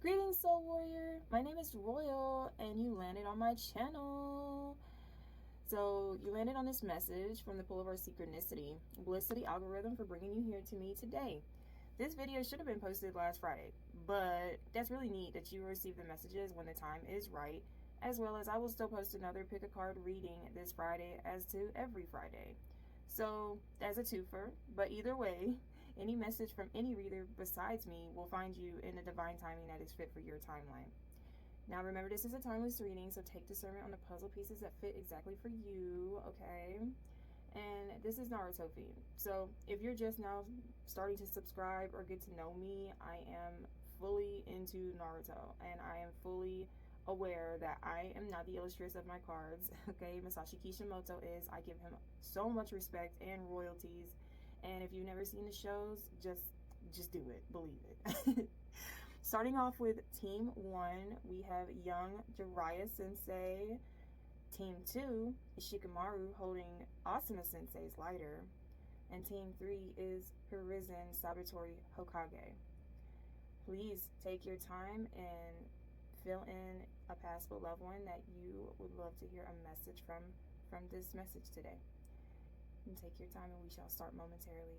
Greetings, Soul Warrior. My name is Royall, and you landed on my channel. So you landed on this message from the Pull of Our Synchronicity. Bliss to the algorithm for bringing you here to me today. This video should have been posted last Friday, but that's really neat that you receive the messages when the time is right, as well as I will still post another pick a card reading this Friday, as to every Friday. So as a twofer, but either way, any message from any reader besides me will find you in the divine timing that is fit for your timeline. Now remember, this is a timeless reading, so take discernment on the puzzle pieces that fit exactly for you, okay? And this is Naruto themed. So if you're just now starting to subscribe or get to know me, I am fully into Naruto, and I am fully aware that I am not the illustratress of my cards, okay? Masashi Kishimoto is. I give him so much respect and royalties. And if you've never seen the shows, just do it. Believe it. Starting off with Team 1, we have young Jiraiya Sensei. Team 2 is Shikamaru holding Asuna Sensei's lighter. And Team 3 is Hiruzen Sabatori Hokage. Please take your time and fill in a past beloved one that you would love to hear a message from this message today. And take your time, and we shall start momentarily.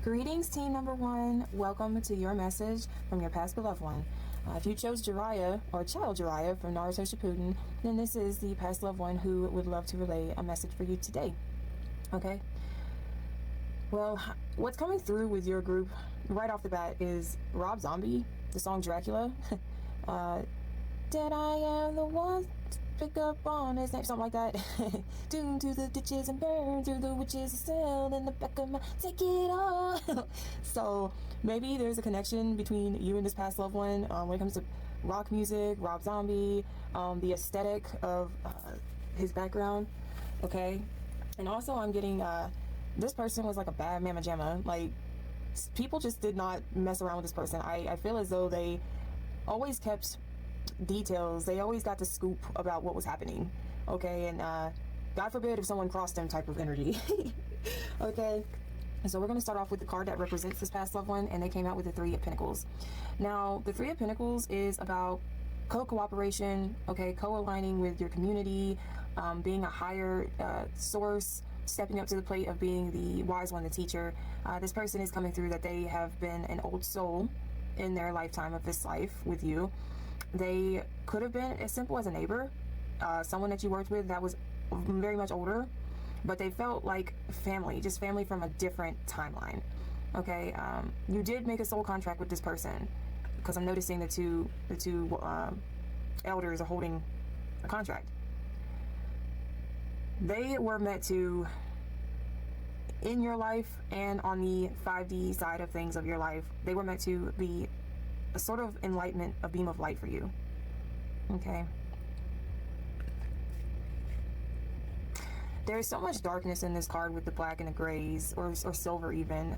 Greetings, team number 1. Welcome to your message from your past beloved one. If you chose Jiraiya or Child Jiraiya from Naruto Shippuden, then this is the past loved one who would love to relay a message for you today. Okay? Well, what's coming through with your group right off the bat is Rob Zombie, the song Dracula. That I am the one to pick up on his name, something like that. Doomed to the ditches and burned through the witches' cell in the back of my take it all. So maybe there's a connection between you and this past loved one when it comes to rock music, Rob Zombie, the aesthetic of his background. Okay, and also I'm getting this person was like a bad mamma jamma. Like, people just did not mess around with this person. I feel as though they always kept details. They always got the scoop about what was happening. Okay, and God forbid if someone crossed them type of energy. Okay, and so we're going to start off with the card that represents this past loved one, and they came out with the Three of Pentacles. Now the Three of Pentacles is about co-cooperation, okay, co-aligning with your community, being a higher source, stepping up to the plate of being the wise one, the teacher. This person is coming through that they have been an old soul in their lifetime of this life with you. They could have been as simple as a neighbor, someone that you worked with that was very much older, but they felt like family, just family from a different timeline. Okay, you did make a soul contract with this person, because I'm noticing the two elders are holding a contract. They were meant to, in your life and on the 5D side of things of your life, they were meant to be a sort of enlightenment, a beam of light for you. Okay. There is so much darkness in this card with the black and the grays, or silver even.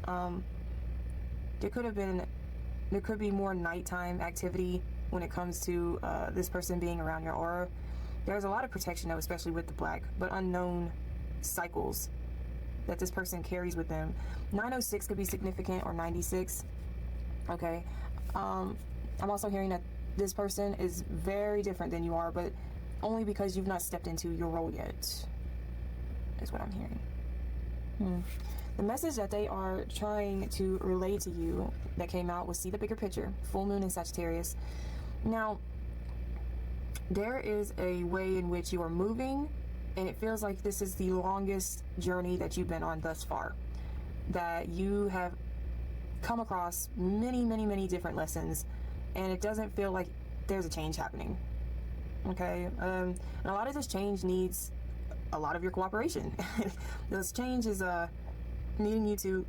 There could be more nighttime activity when it comes to this person being around your aura. There's a lot of protection though, especially with the black, but unknown cycles that this person carries with them. 906 could be significant, or 96. Okay. I'm also hearing that this person is very different than you are, but only because you've not stepped into your role yet, is what I'm hearing. The message that they are trying to relay to you that came out was see the bigger picture, full moon in Sagittarius. Now, there is a way in which you are moving, and it feels like this is the longest journey that you've been on thus far, that you have come across many different lessons, and it doesn't feel like there's a change happening. Okay, and a lot of this change needs a lot of your cooperation. This change is needing you to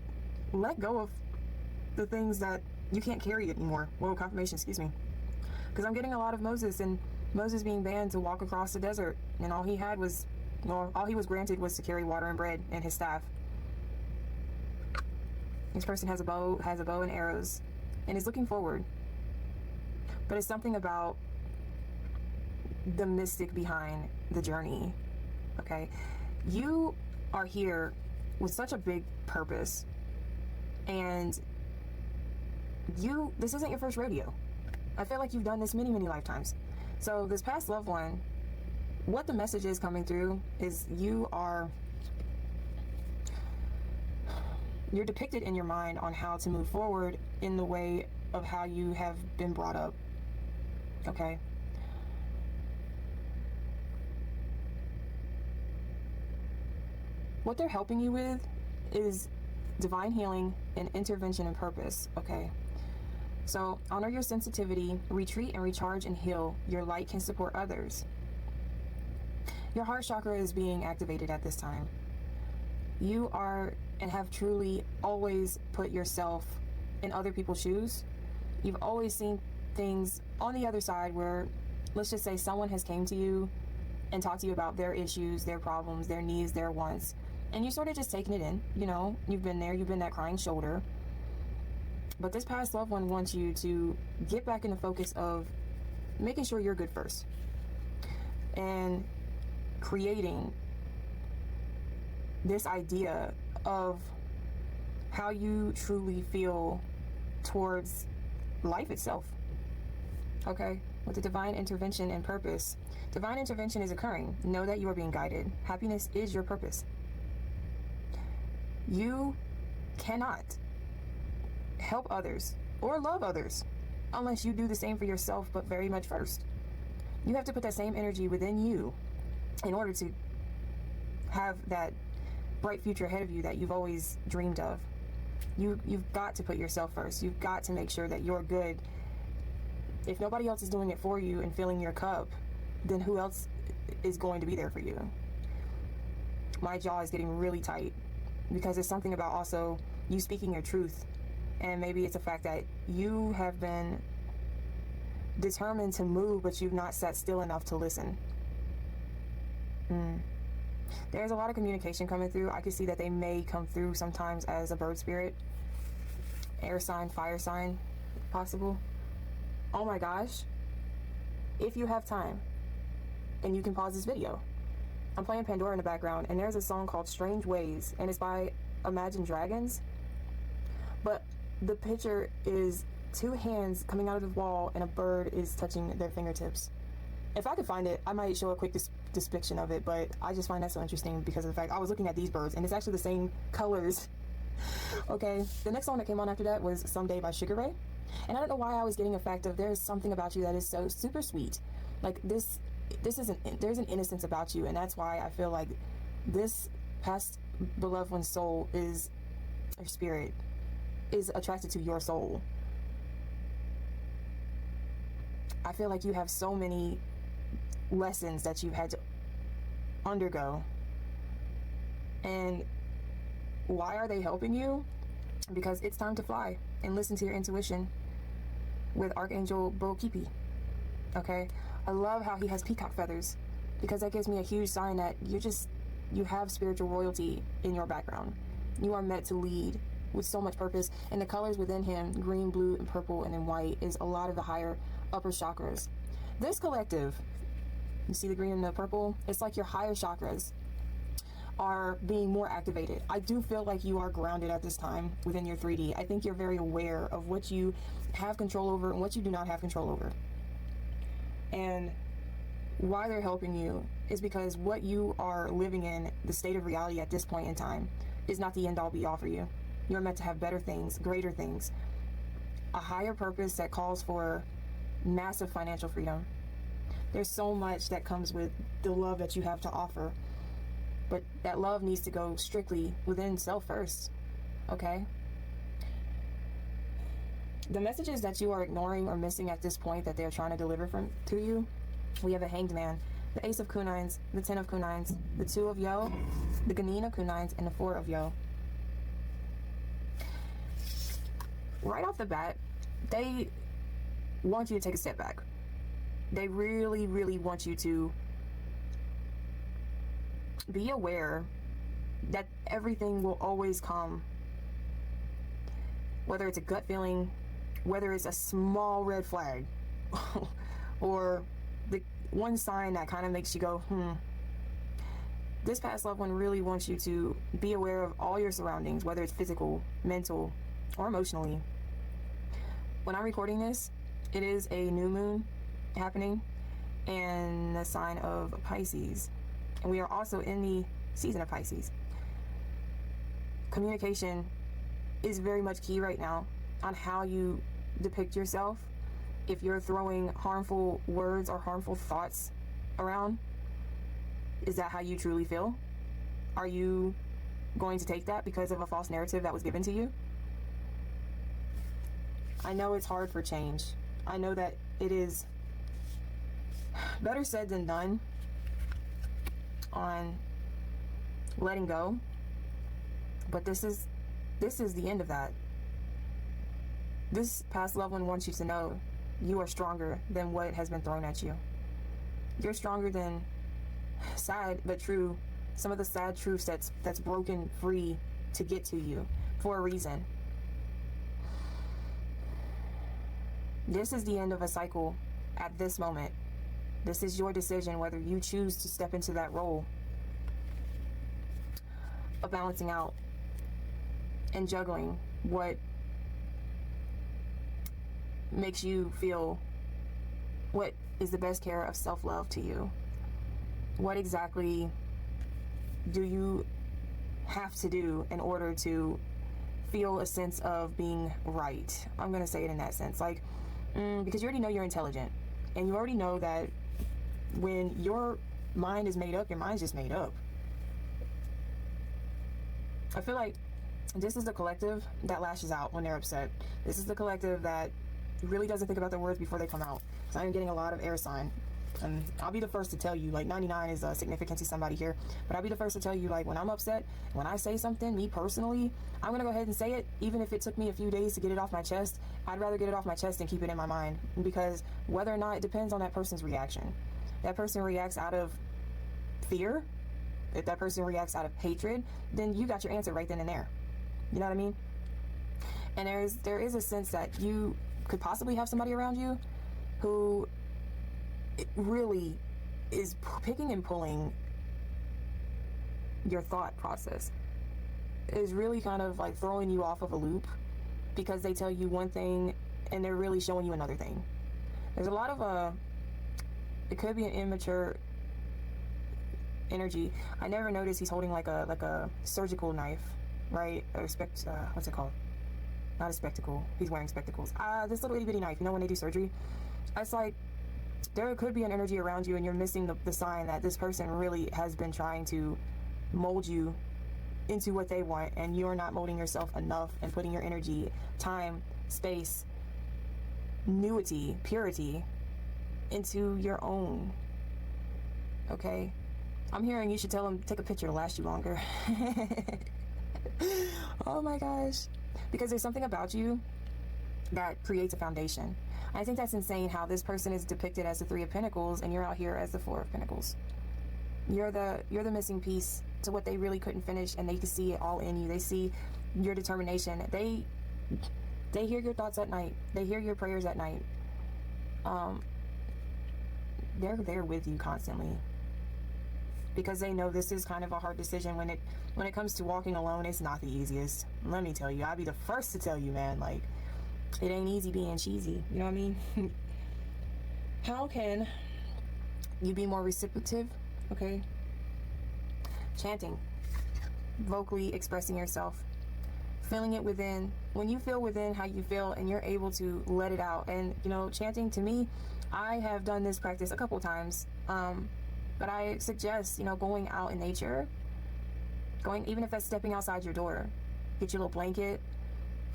let go of the things that you can't carry anymore. Whoa, confirmation, excuse me. Because I'm getting a lot of Moses, and Moses being banned to walk across the desert, and all he had was, well, all he was granted was to carry water and bread and his staff. This person has a bow and arrows, and is looking forward. But it's something about the mystic behind the journey. Okay, you are here with such a big purpose, and this isn't your first rodeo. I feel like you've done this many lifetimes. So this past loved one, what the message is coming through is you're depicted in your mind on how to move forward in the way of how you have been brought up. Okay, what they're helping you with is divine healing and intervention and purpose. Okay, so honor your sensitivity, retreat and recharge and heal. Your light can support others. Your heart chakra is being activated at this time. You are and have truly always put yourself in other people's shoes. You've always seen things on the other side where, let's just say, someone has came to you and talked to you about their issues, their problems, their needs, their wants, and you sort of just taking it in. You know, you've been there, you've been that crying shoulder. But this past loved one wants you to get back in the focus of making sure you're good first and creating this idea of how you truly feel towards life itself. Okay, with the divine intervention and purpose. Divine intervention is occurring. Know that you are being guided. Happiness is your purpose. You cannot help others or love others unless you do the same for yourself, but very much first. You have to put that same energy within you in order to have that bright future ahead of you that you've always dreamed of. You've got to put yourself first. You've got to make sure that you're good. If nobody else is doing it for you and filling your cup, then who else is going to be there for you? My jaw is getting really tight because there's something about also you speaking your truth. And maybe it's the fact that you have been determined to move, but you've not sat still enough to listen. There's a lot of communication coming through. I can see that they may come through sometimes as a bird spirit, air sign, fire sign, possible. Oh my gosh. If you have time and you can pause this video, I'm playing Pandora in the background, and there's a song called Strange Ways, and it's by Imagine Dragons. But the picture is two hands coming out of the wall and a bird is touching their fingertips. If I could find it, I might show a quick depiction of it, but I just find that so interesting because of the fact I was looking at these birds and it's actually the same colors. Okay, the next song that came on after that was Someday by Sugar Ray. And I don't know why I was getting a fact of there's something about you that is so super sweet. Like there's an innocence about you, and that's why I feel like this past beloved one's soul is, or spirit, is attracted to your soul. I feel like you have so many lessons that you've had to undergo. And why are they helping you? Because it's time to fly and listen to your intuition with Archangel 𝒂𝒂𝒂𝒂𝒂𝒂. Okay, I love how he has peacock feathers, because that gives me a huge sign that you have spiritual royalty in your background. You are meant to lead with so much purpose, and the colors within him, green, blue, and purple, and then white, is a lot of the higher upper chakras. This collective, you see the green and the purple? It's like your higher chakras are being more activated. I do feel like you are grounded at this time within your 3D. I think you're very aware of what you have control over and what you do not have control over. And why they're helping you is because what you are living in, the state of reality at this point in time, is not the end all be all for you. You're meant to have better things, greater things, a higher purpose that calls for massive financial freedom. There's so much that comes with the love that you have to offer, but that love needs to go strictly within self first. Okay? The messages that you are ignoring or missing at this point that they're trying to deliver to you We have a Hanged Man, the Ace of Kunines, the Ten of Kunines, the Two of Yo, the Ganin of Kunines, and the Four of Yo. Right off the bat, they want you to take a step back. They really, really want you to be aware that everything will always come, whether it's a gut feeling, whether it's a small red flag, or the one sign that kind of makes you go, This past loved one really wants you to be aware of all your surroundings, whether it's physical, mental, or emotionally. When I'm recording this, it is a new moon happening and the sign of Pisces. And we are also in the season of Pisces. Communication is very much key right now on how you depict yourself. If you're throwing harmful words or harmful thoughts around, is that how you truly feel? Are you going to take that because of a false narrative that was given to you? I know it's hard for change. I know that it is better said than done on letting go, but this is the end of that. This past loved one wants you to know you are stronger than what has been thrown at you. You're stronger than sad but true, some of the sad truths that's broken free to get to you for a reason. This is the end of a cycle at this moment. This is your decision whether you choose to step into that role of balancing out and juggling what makes you feel what is the best care of self-love to you. What exactly do you have to do in order to feel a sense of being right? I'm going to say it in that sense. Like, because you already know you're intelligent. And you already know that when your mind is made up, your mind's just made up. I feel like this is the collective that lashes out when they're upset. This is the collective that really doesn't think about their words before they come out. So I'm getting a lot of air sign. And I'll be the first to tell you, like, 99 is significant to somebody here, but I'll be the first to tell you, like, when I'm upset, when I say something, me personally, I'm gonna go ahead and say it, even if it took me a few days to get it off my chest. I'd rather get it off my chest than keep it in my mind, because whether or not, it depends on that person's reaction. That person reacts out of fear. If that person reacts out of hatred, then you got your answer right then and there. You know what I mean? And there is a sense that you could possibly have somebody around you who it really is picking and pulling your thought process. It is really kind of like throwing you off of a loop because they tell you one thing and they're really showing you another thing. There's a lot of it could be an immature energy. I never noticed he's holding like a surgical knife, right? What's it called? Not a spectacle. He's wearing spectacles. This little itty bitty knife. You know when they do surgery? It's like there could be an energy around you and you're missing the sign that this person really has been trying to mold you into what they want, and you're not molding yourself enough and putting your energy, time, space, purity into your own. Okay? I'm hearing you should tell them take a picture to last you longer. Oh my gosh. Because there's something about you that creates a foundation. I think that's insane how this person is depicted as the Three of Pentacles and you're out here as the Four of Pentacles. You're the missing piece to what they really couldn't finish, and they can see it all in you. They see your determination. They hear your thoughts at night. They hear your prayers at night. They're there with you constantly because they know this is kind of a hard decision. When it comes to walking alone, it's not the easiest. Let me tell you, I'll be the first to tell you, man, like, it ain't easy being cheesy. You know what I mean? How can you be more receptive? Okay. Chanting. Vocally expressing yourself. Feeling it within. When you feel within how you feel and you're able to let it out. And, you know, chanting, to me, I have done this practice a couple times. But I suggest, you know, going out in nature. Even if that's stepping outside your door. Get your little blanket.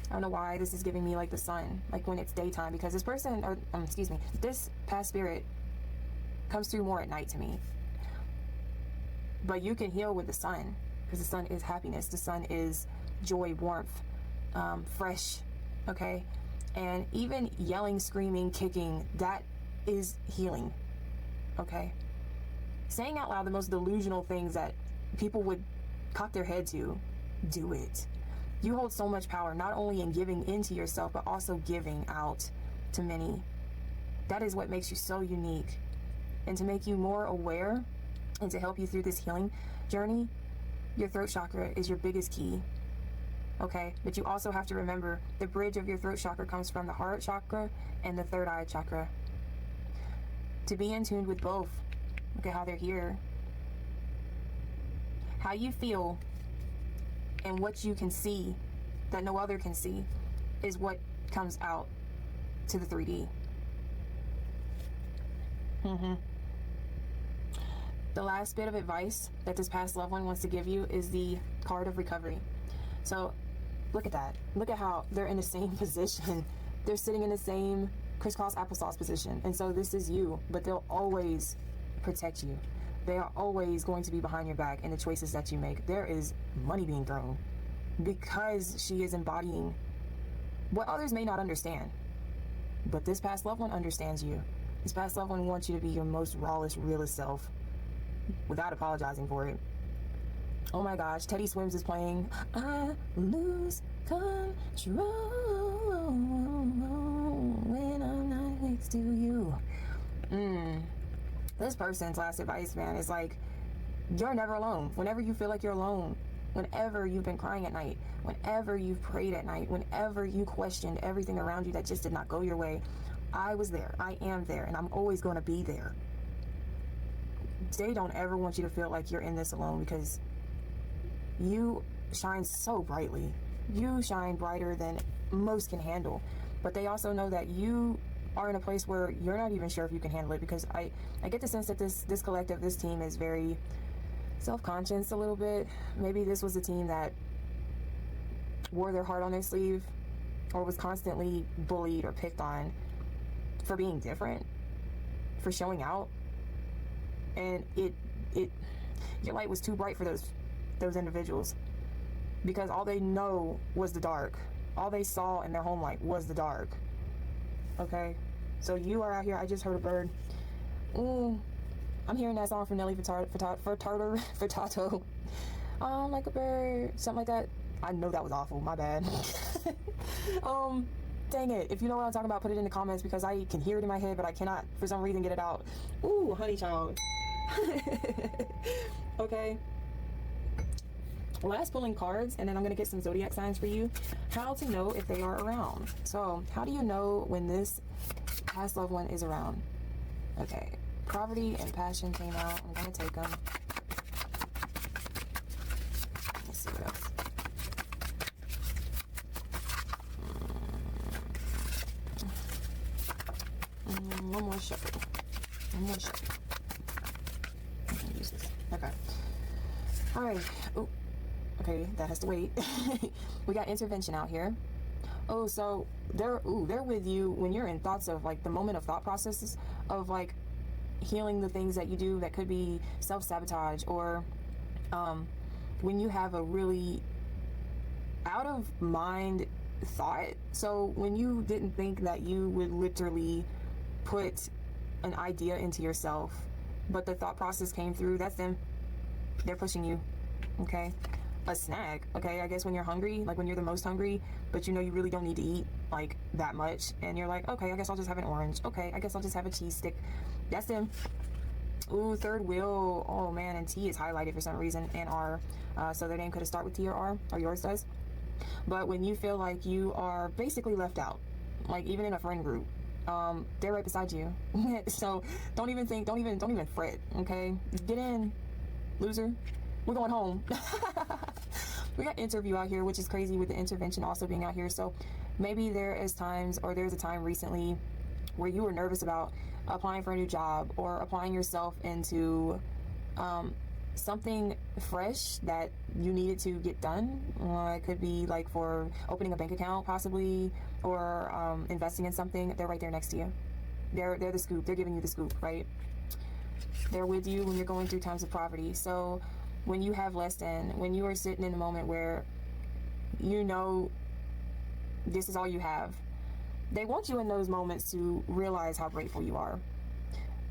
I don't know why this is giving me like the sun, like when it's daytime, because this person, this past spirit comes through more at night to me. But you can heal with the sun, because the sun is happiness. The sun is joy, warmth, fresh, okay? And even yelling, screaming, kicking, that is healing, okay? Saying out loud the most delusional things that people would cock their head to, do it. You hold so much power, not only in giving into yourself, but also giving out to many. That is what makes you so unique. And to make you more aware and to help you through this healing journey, your throat chakra is your biggest key. Okay, but you also have to remember the bridge of your throat chakra comes from the heart chakra and the third eye chakra. To be in tune with both, look at how they're here. How you feel and what you can see that no other can see is what comes out to the 3D. The last bit of advice that this past loved one wants to give you is the card of recovery. So look at that. Look at how they're in the same position. They're sitting in the same crisscross applesauce position. And so this is you, but they'll always protect you. They are always going to be behind your back in the choices that you make. There is money being thrown because she is embodying what others may not understand. But this past loved one understands you. This past loved one wants you to be your most rawest, realest self without apologizing for it. Oh my gosh, 𝒕𝒐𝒓𝒂𝒂𝒂 is playing I lose control when I'm not next to you. This person's last advice, man, is like, you're never alone. Whenever you feel like you're alone, whenever you've been crying at night, whenever you've prayed at night, whenever you questioned everything around you that just did not go your way, I was there, I am there, and I'm always going to be there. They don't ever want you to feel like you're in this alone, because you shine so brightly. You shine brighter than most can handle. But they also know that you are in a place where you're not even sure if you can handle it, because I get the sense that this collective, this team is very self-conscious a little bit. Maybe this was a team that wore their heart on their sleeve or was constantly bullied or picked on for being different, for showing out. And your light was too bright for those individuals, because all they know was the dark. All they saw in their home light was the dark. Okay, so you are out here. I just heard a bird. I'm hearing that song from Nelly Furtado. Like a bird, something like that. I know that was awful. My bad. Dang it. If you know what I'm talking about, put it in the comments, because I can hear it in my head, but I cannot for some reason get it out. Ooh, honey child. Okay. Last pulling cards, and then I'm going to get some zodiac signs for you. How to know if they are around. So how do you know when this past loved one is around? Okay. Poverty and passion came out. I'm going to take them. Let's see what else. One more shepherd. One more shepherd. Use this. Okay. All right. Oh. Okay, that has to wait. We got intervention out here. Oh, so they're with you when you're in thoughts of like the moment of thought processes of like healing the things that you do that could be self-sabotage, or when you have a really out of mind thought. So when you didn't think that you would literally put an idea into yourself, but the thought process came through, that's them. They're pushing you. Okay. A snack, okay, I guess when you're hungry, like when you're the most hungry, but you know you really don't need to eat like that much, and you're like, okay, I guess I'll just have an orange. Okay, I guess I'll just have a cheese stick. That's them. Ooh, third wheel. Oh man, and T is highlighted for some reason, and R. So their name could have started with T or R, or yours does. But when you feel like you are basically left out, like even in a friend group, they're right beside you. So don't even fret. Okay, get in, loser. We're going home. We got interview out here, which is crazy with the intervention also being out here. So maybe there's a time recently where you were nervous about applying for a new job or applying yourself into something fresh that you needed to get done. It could be like for opening a bank account possibly, or investing in something. They're right there next to you. They're the scoop. They're giving you the scoop, right? They're with you when you're going through times of poverty. So when you have less than, when you are sitting in a moment where you know this is all you have, they want you in those moments to realize how grateful you are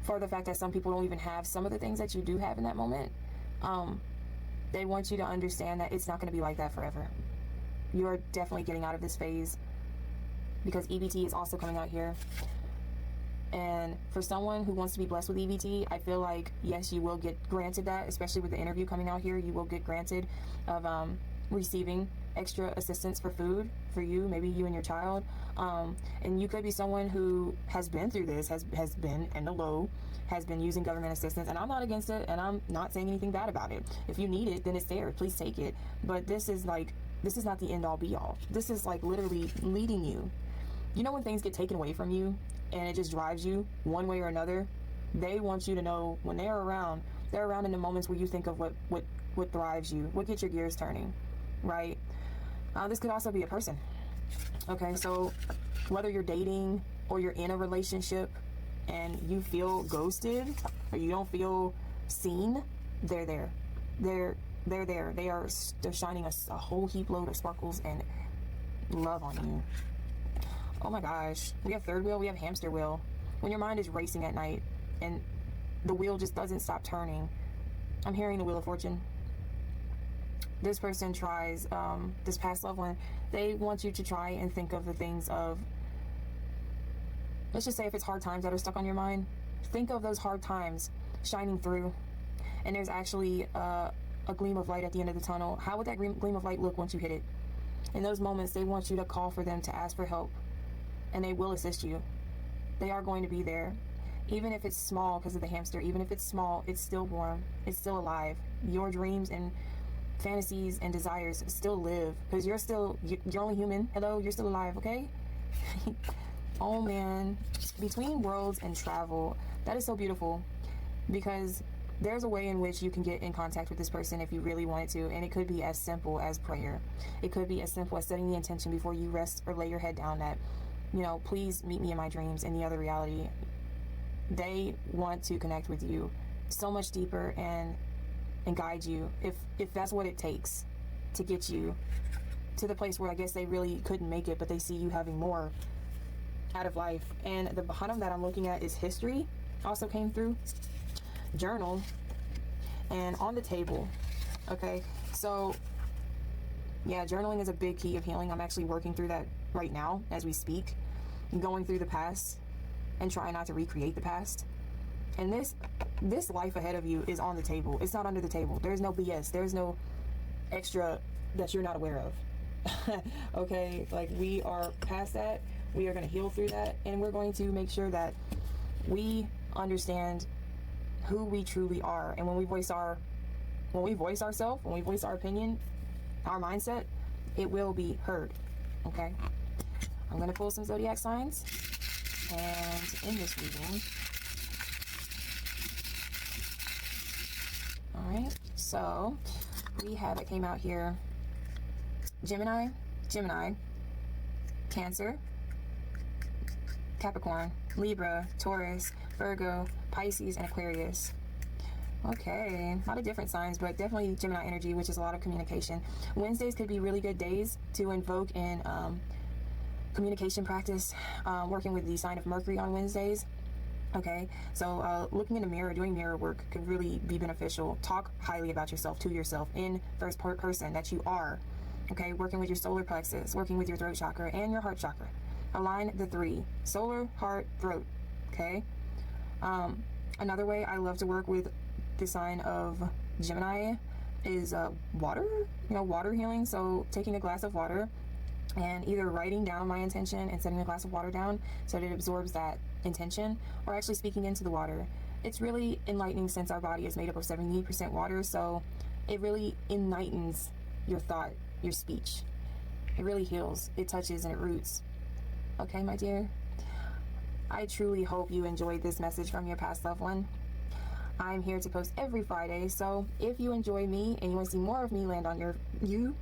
for the fact that some people don't even have some of the things that you do have in that moment. They want you to understand that it's not going to be like that forever. You are definitely getting out of this phase, because EBT is also coming out here. And for someone who wants to be blessed with EBT, I feel like, yes, you will get granted that, especially with the interview coming out here. You will get granted of receiving extra assistance for food for you, maybe you and your child. And you could be someone who has been through this, has been in the low, has been using government assistance. And I'm not against it, and I'm not saying anything bad about it. If you need it, then it's there. Please take it. But this is not the end all be all. This is like literally leading you. You know when things get taken away from you and it just drives you one way or another? They want you to know when they're around in the moments where you think of what thrives you, what gets your gears turning, right? This could also be a person. Okay, so whether you're dating or you're in a relationship and you feel ghosted or you don't feel seen, they're there. They're there. They're shining a whole heap load of sparkles and love on you. Oh my gosh. We have third wheel, we have hamster wheel. When your mind is racing at night and the wheel just doesn't stop turning, I'm hearing the Wheel of Fortune. This person tries, this past loved one, they want you to try and think of the things of, let's just say if it's hard times that are stuck on your mind, think of those hard times shining through. And there's actually a gleam of light at the end of the tunnel. How would that gleam of light look once you hit it? In those moments, they want you to call for them, to ask for help, and they will assist you. They are going to be there. Even if it's small, because of the hamster, even if it's small, it's still warm. It's still alive. Your dreams and fantasies and desires still live, because you're only human. Hello, you're still alive, okay? Oh man, between worlds and travel, that is so beautiful, because there's a way in which you can get in contact with this person if you really wanted to, and it could be as simple as prayer. It could be as simple as setting the intention before you rest or lay your head down that, please meet me in my dreams in the other reality. They want to connect with you so much deeper and guide you, if that's what it takes to get you to the place where I guess they really couldn't make it, but they see you having more out of life. And the bottom that I'm looking at is history. Also came through. Journal. And on the table. Okay, so yeah, journaling is a big key of healing. I'm actually working through that right now as we speak. I'm going through the past and trying not to recreate the past. And this life ahead of you is on the table. It's not under the table. There's no BS. There's no extra that you're not aware of. Okay, like we are past that. We are going to heal through that, and we're going to make sure that we understand who we truly are. And when we voice ourselves, when we voice our opinion, our mindset, it will be heard. Okay, I'm going to pull some zodiac signs, and in this reading, all right, so we have, it came out here, Gemini, Cancer, Capricorn, Libra, Taurus, Virgo, Pisces, and Aquarius. Okay, a lot of different signs, but definitely Gemini energy, which is a lot of communication. Wednesdays could be really good days to invoke in communication practice, working with the sign of Mercury on Wednesdays. Okay, so looking in the mirror, doing mirror work could really be beneficial. Talk highly about yourself to yourself in first person that you are. Okay, working with your solar plexus, working with your throat chakra and your heart chakra. Align the three: solar, heart, throat. Okay. Another way I love to work with the sign of Gemini is water. Water healing. So taking a glass of water and either writing down my intention and setting a glass of water down so that it absorbs that intention, or actually speaking into the water. It's really enlightening, since our body is made up of 70% water. So it really enlightens your thought, your speech. It really heals. It touches and it roots. Okay, my dear. I truly hope you enjoyed this message from your past loved one. I'm here to post every Friday, so if you enjoy me and you want to see more of me land on you,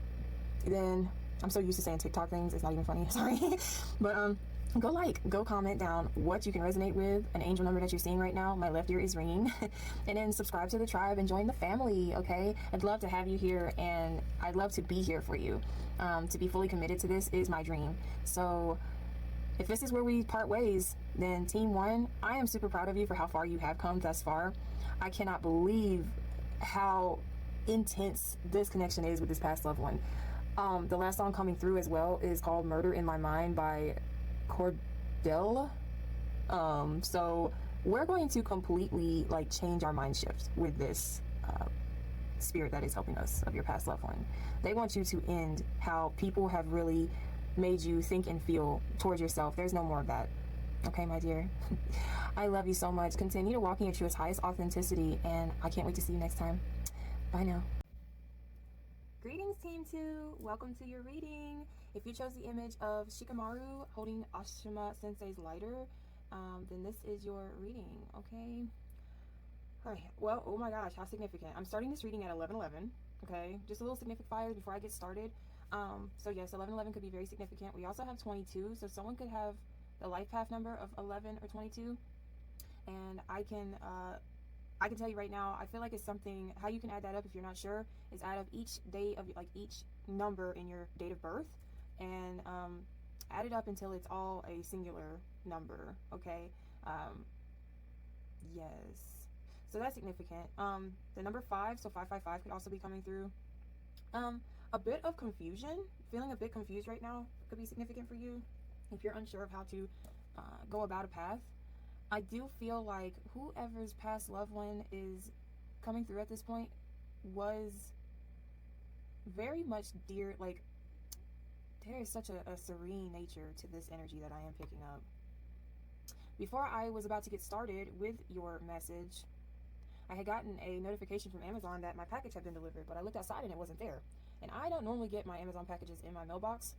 then I'm so used to saying TikTok things, it's not even funny, sorry. But go comment down what you can resonate with, an angel number that you're seeing right now. My left ear is ringing. And then subscribe to the tribe and join the family, okay? I'd love to have you here, and I'd love to be here for you. To be fully committed to this is my dream. So if this is where we part ways, then Team 1, I am super proud of you for how far you have come thus far. I cannot believe how intense this connection is with this past loved one. The last song coming through as well is called Murder in My Mind by Cordell. So we're going to completely like change our mind shift with this spirit that is helping us of your past loved one. They want you to end how people have really made you think and feel towards yourself. There's no more of that. Okay, my dear. I love you so much. Continue to walk in your truest, highest authenticity, and I can't wait to see you next time. Bye now. Greetings, Team 2. Welcome to your reading. If you chose the image of Shikamaru holding Ashima Sensei's lighter, then this is your reading, okay? All right. Well, oh my gosh, how significant. I'm starting this reading at 11:11, okay? Just a little signifiers before I get started. So yes, 11:11 could be very significant. We also have 22, so someone could have the life path number of 11 or 22, and I can tell you right now, I feel like it's something, how you can add that up if you're not sure, is add up each day of, like, each number in your date of birth, and add it up until it's all a singular number, okay? Yes. So that's significant. The number 5, so 555 could also be coming through. A bit of confusion, feeling a bit confused right now could be significant for you if you're unsure of how to go about a path. I do feel like whoever's past loved one is coming through at this point was very much dear, like, there is such a serene nature to this energy that I am picking up. Before I was about to get started with your message, I had gotten a notification from Amazon that my package had been delivered, but I looked outside and it wasn't there. And I don't normally get my Amazon packages in my mailbox,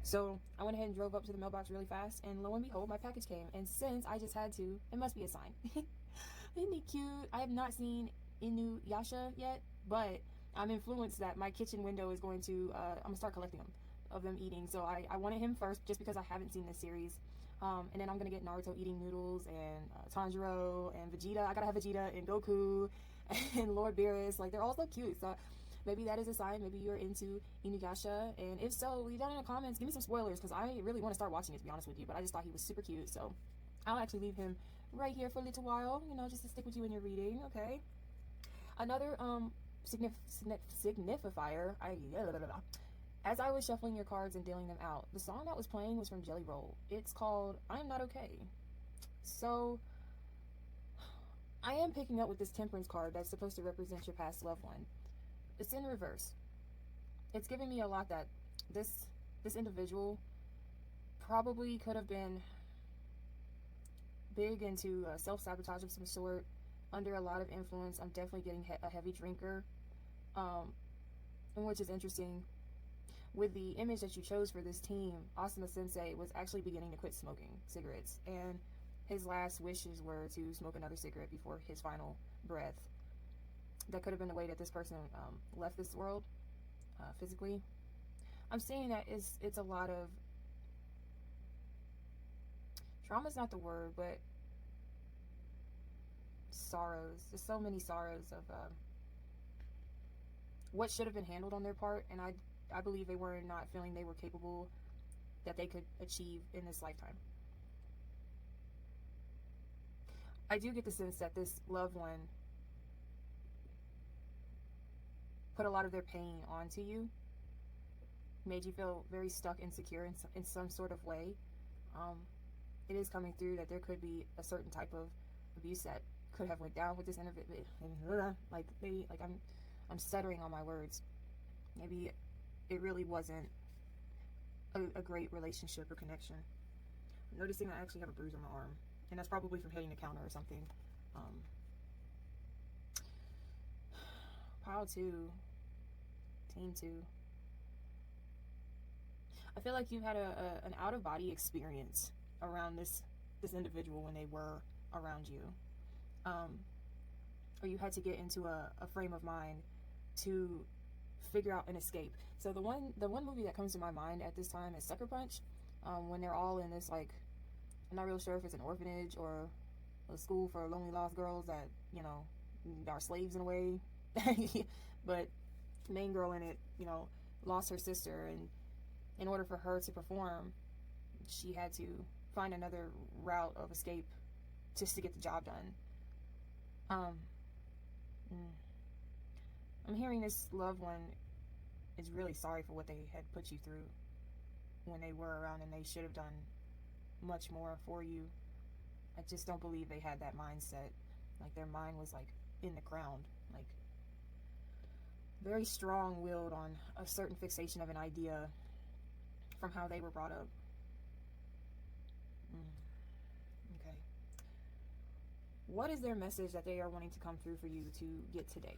so I went ahead and drove up to the mailbox really fast, and lo and behold, my package came. And since I just had to, it must be a sign. Isn't he cute? I have not seen Inuyasha yet, but I'm influenced that my kitchen window is going to, I'm gonna start collecting them, of them eating. So I wanted him first just because I haven't seen this series. And then I'm gonna get Naruto eating noodles, and Tanjiro, and Vegeta. I gotta have Vegeta, and Goku, and Lord Beerus. Like, they're all so cute. So maybe that is a sign. Maybe you're into Inuyasha, and if so, leave down in the comments. Give me some spoilers, because I really want to start watching it, to be honest with you. But I just thought he was super cute, so I'll actually leave him right here for a little while, you know, just to stick with you in your reading, okay? Another signifier, as I was shuffling your cards and dealing them out, the song that was playing was from Jelly Roll. It's called I'm Not Okay. So I am picking up with this Temperance card that's supposed to represent your past loved one. It's in reverse. It's giving me a lot that this individual probably could have been big into self-sabotage of some sort, under a lot of influence. I'm definitely getting a heavy drinker, which is interesting. With the image that you chose for this team, Asuma Sensei was actually beginning to quit smoking cigarettes, and his last wishes were to smoke another cigarette before his final breath. That could have been the way that this person left this world physically. I'm seeing that it's a lot of trauma's not the word, but sorrows. There's so many sorrows of what should have been handled on their part, and I believe they were not feeling they were capable, that they could achieve in this lifetime. I do get the sense that this loved one put a lot of their pain onto you, made you feel very stuck, insecure in some sort of way. It is coming through that there could be a certain type of abuse that could have went down with this individual. I'm stuttering on my words. Maybe it really wasn't a great relationship or connection. I'm noticing I actually have a bruise on my arm, and that's probably from hitting the counter or something. Pile 2, Team 2. I feel like you've had an out-of-body experience around this individual when they were around you, or you had to get into a frame of mind to figure out an escape. So the one movie that comes to my mind at this time is Sucker Punch, when they're all in this like I'm not real sure if it's an orphanage or a school for lonely lost girls that, you know, are slaves in a way. But the main girl in it, you know, lost her sister, and in order for her to perform, she had to find another route of escape just to get the job done. I'm hearing this loved one is really sorry for what they had put you through when they were around, and they should have done much more for you. I just don't believe they had that mindset. Like, their mind was like in the ground, like very strong-willed on a certain fixation of an idea from how they were brought up. Okay. What is their message that they are wanting to come through for you to get today?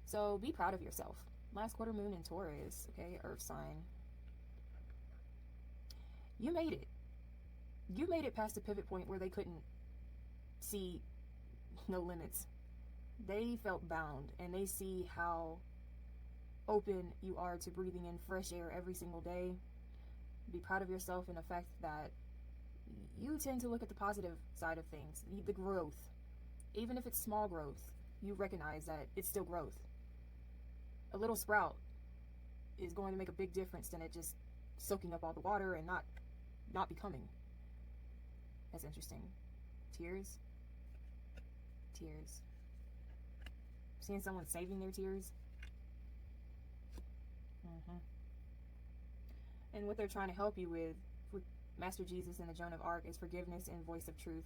So be proud of yourself. Last quarter moon in Taurus, okay, earth sign. You made it. You made it past the pivot point where they couldn't see no limits. They felt bound, and they see how open you are to breathing in fresh air every single day. Be proud of yourself in the fact that you tend to look at the positive side of things, the growth. Even if it's small growth, you recognize that it's still growth. A little sprout is going to make a big difference than it just soaking up all the water and not becoming. That's interesting. Tears. Seeing someone saving their tears. And what they're trying to help you with Master Jesus and the Joan of Arc is forgiveness and voice of truth.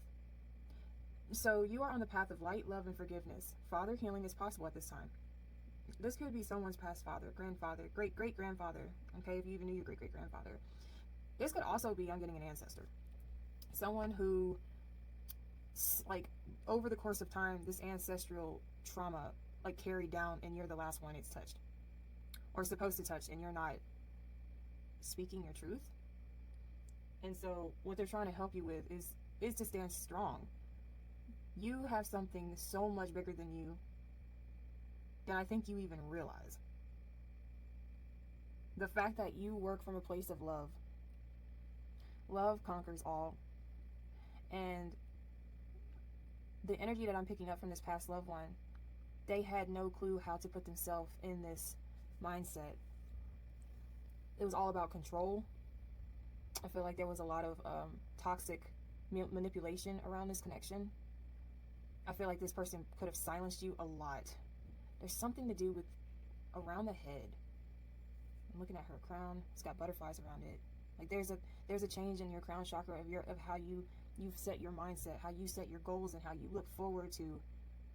So you are on the path of light, love, and forgiveness. Father healing is possible at this time. This could be someone's past father, grandfather, great-great-grandfather. Okay, if you even knew your great-great-grandfather. This could also be, I'm getting an ancestor. Someone who, like, over the course of time, this ancestral trauma, like, carried down, and you're the last one it's touched. Or supposed to touch, and you're not speaking your truth. And so what they're trying to help you with is to stand strong. You have something so much bigger than you than I think you even realize. The fact that you work from a place of love. Love conquers all. And the energy that I'm picking up from this past loved one, they had no clue how to put themselves in this mindset. It was all about control. I feel like there was a lot of toxic manipulation around this connection. I feel like this person could have silenced you a lot. There's something to do with around the head. I'm looking at her crown. It's got butterflies around it. Like there's a change in your crown chakra of how you've set your mindset, how you set your goals, and how you look forward to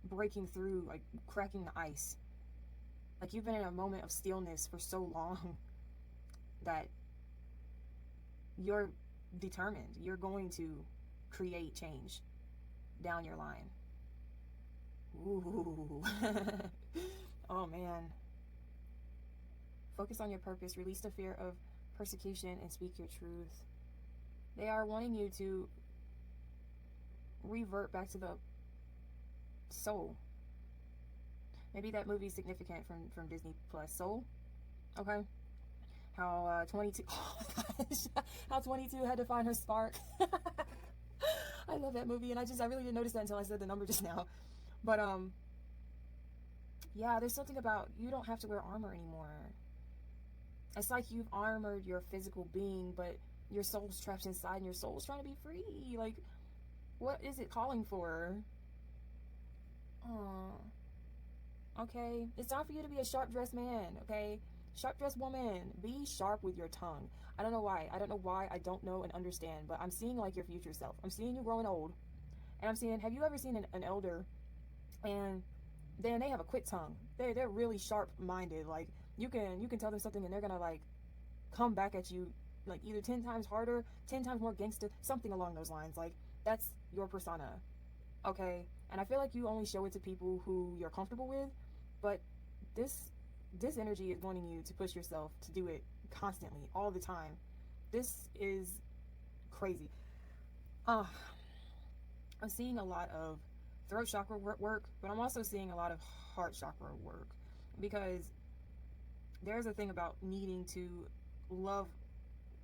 breaking through, like cracking the ice. Like you've been in a moment of stillness for so long that you're determined. You're going to create change down your line. Ooh. Oh man. Focus on your purpose. Release the fear of persecution and speak your truth. They are wanting you to revert back to the soul. Maybe that movie is significant from Disney Plus. Soul? Okay. How 22 oh my gosh, how 22 had to find her spark. I love that movie, and I really didn't notice that until I said the number just now. But yeah, there's something about you don't have to wear armor anymore. It's like you've armored your physical being, but your soul's trapped inside, and your soul's trying to be free. Like, what is it calling for? Okay, it's time for you to be a sharp-dressed man, okay? Sharp-dressed woman, be sharp with your tongue. I don't know why. I don't know and understand, but I'm seeing like your future self. I'm seeing you growing old, and I'm seeing, have you ever seen an elder, and then they have a quick tongue. They're really sharp-minded. Like, you can tell them something, and they're gonna like come back at you like either 10 times harder, 10 times more gangster, something along those lines. Like, that's your persona, okay? And I feel like you only show it to people who you're comfortable with, but this energy is wanting you to push yourself to do it constantly, all the time. This is crazy. I'm seeing a lot of throat chakra work, but I'm also seeing a lot of heart chakra work, because there's a thing about needing to love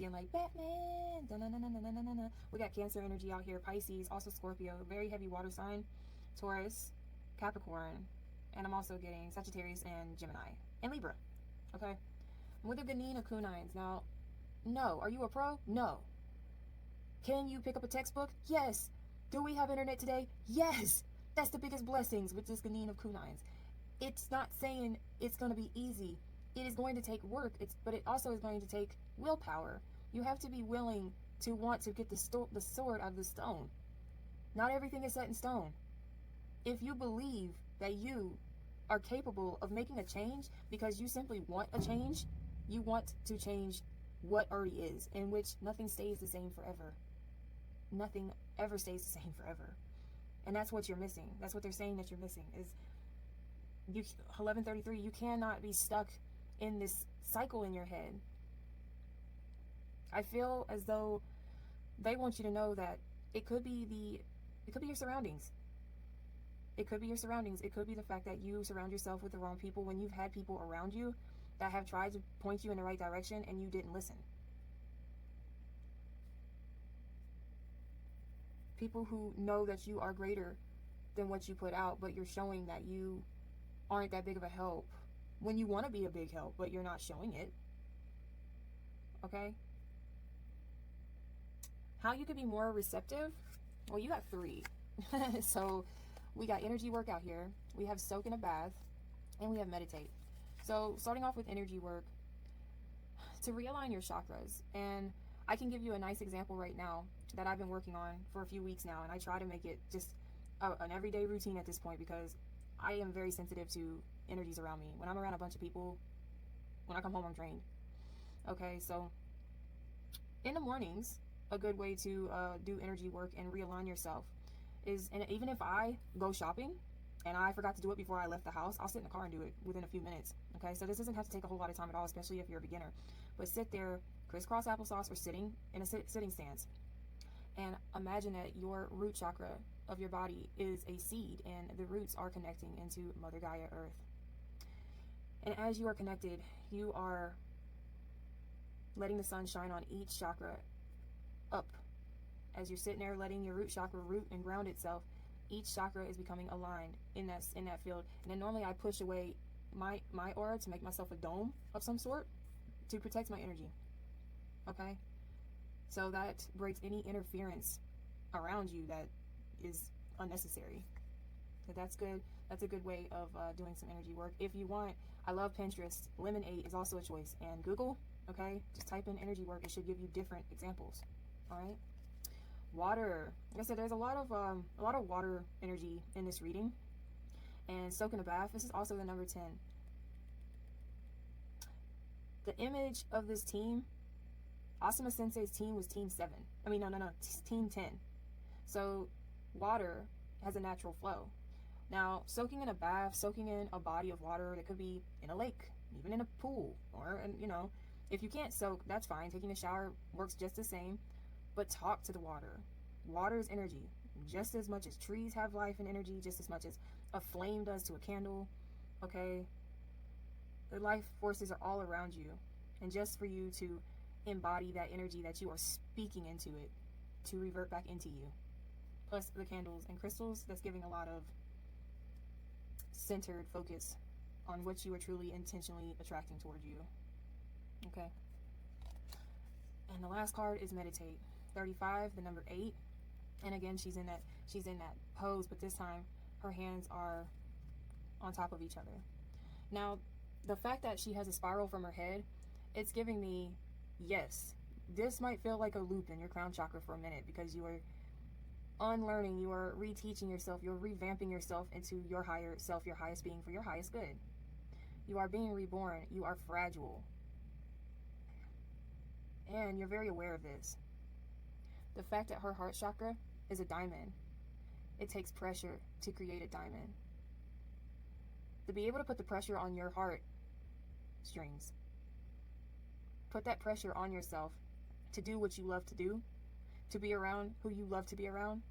seeing like Batman. Da-na-na-na-na-na-na-na. We got Cancer energy out here, Pisces, also Scorpio, very heavy water sign, Taurus, Capricorn, and I'm also getting Sagittarius and Gemini and Libra. Okay, with the Ganine of Kunines. Now, no, are you a pro? No. Can you pick up a textbook? Yes. Do we have internet today? Yes. That's the biggest blessings with this Ganine of Kunines. It's not saying it's going to be easy. It is going to take work, but it also is going to take willpower. You have to be willing to want to get the sword out of the stone. Not everything is set in stone. If you believe that you are capable of making a change because you simply want a change, you want to change what already is, in which nothing stays the same forever. Nothing ever stays the same forever. And that's what you're missing. That's what they're saying that you're missing is 1133, you cannot be stuck in this cycle in your head. I feel as though they want you to know that it could be your surroundings. It could be your surroundings. It could be the fact that you surround yourself with the wrong people when you've had people around you that have tried to point you in the right direction and you didn't listen. People who know that you are greater than what you put out, but you're showing that you aren't that big of a help when you want to be a big help, but you're not showing it. Okay? How you could be more receptive? Well, you got 3. So we got energy work out here. We have soak in a bath, and we have meditate. So starting off with energy work, to realign your chakras. And I can give you a nice example right now that I've been working on for a few weeks now, and I try to make it just an everyday routine at this point because I am very sensitive to energies around me. When I'm around a bunch of people, when I come home, I'm drained. Okay, so in the mornings, a good way to do energy work and realign yourself is, and even if I go shopping and I forgot to do it before I left the house, I'll sit in the car and do it within a few minutes. Okay, so this doesn't have to take a whole lot of time at all, especially if you're a beginner. But sit there, crisscross applesauce, or sitting in a sitting stance, and imagine that your root chakra of your body is a seed, and the roots are connecting into Mother Gaia Earth. And as you are connected, you are letting the sun shine on each chakra up. As you're sitting there letting your root chakra root and ground itself, each chakra is becoming aligned in that field. And then normally I push away my aura to make myself a dome of some sort to protect my energy. Okay? So that breaks any interference around you that is unnecessary. So that's good. That's a good way of doing some energy work. If you want, I love Pinterest. Lemon 8 is also a choice. And Google, okay? Just type in energy work. It should give you different examples. All right? Water. Like I said, there's a lot of water energy in this reading. And soak in a bath. This is also the number 10. The image of this team, Asuma Sensei's team was team 7. I mean, no, team 10. So water has a natural flow. Now, soaking in a bath, soaking in a body of water, that could be in a lake, even in a pool, or, if you can't soak, that's fine. Taking a shower works just the same, but talk to the water. Water is energy, just as much as trees have life and energy, just as much as a flame does to a candle, okay? The life forces are all around you, and just for you to embody that energy that you are speaking into it, to revert back into you. Plus the candles and crystals, that's giving a lot of centered focus on what you are truly intentionally attracting toward you. Okay. And the last card is meditate. 35, the number 8. And again, she's in that pose, but this time her hands are on top of each other. Now, the fact that she has a spiral from her head, it's giving me, yes, this might feel like a loop in your crown chakra for a minute because you are unlearning, you are reteaching yourself, you're revamping yourself into your higher self, your highest being for your highest good. You are being reborn. You are fragile. And you're very aware of this. The fact that her heart chakra is a diamond, it takes pressure to create a diamond. To be able to put the pressure on your heart strings, put that pressure on yourself to do what you love to do, to be around who you love to be around,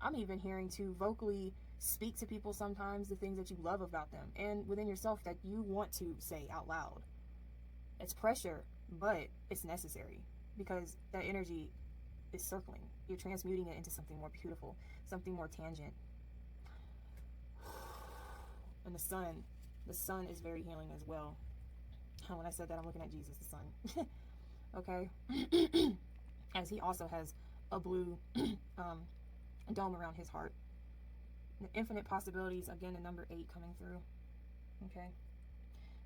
I'm even hearing to vocally speak to people sometimes the things that you love about them and within yourself that you want to say out loud. It's pressure, but it's necessary because that energy is circling. You're transmuting it into something more beautiful, something more tangent. And the sun is very healing as well. When I said that, I'm looking at Jesus, the sun. Okay? As he also has a blue dome around his heart. The infinite possibilities, again, the number 8 coming through. Okay?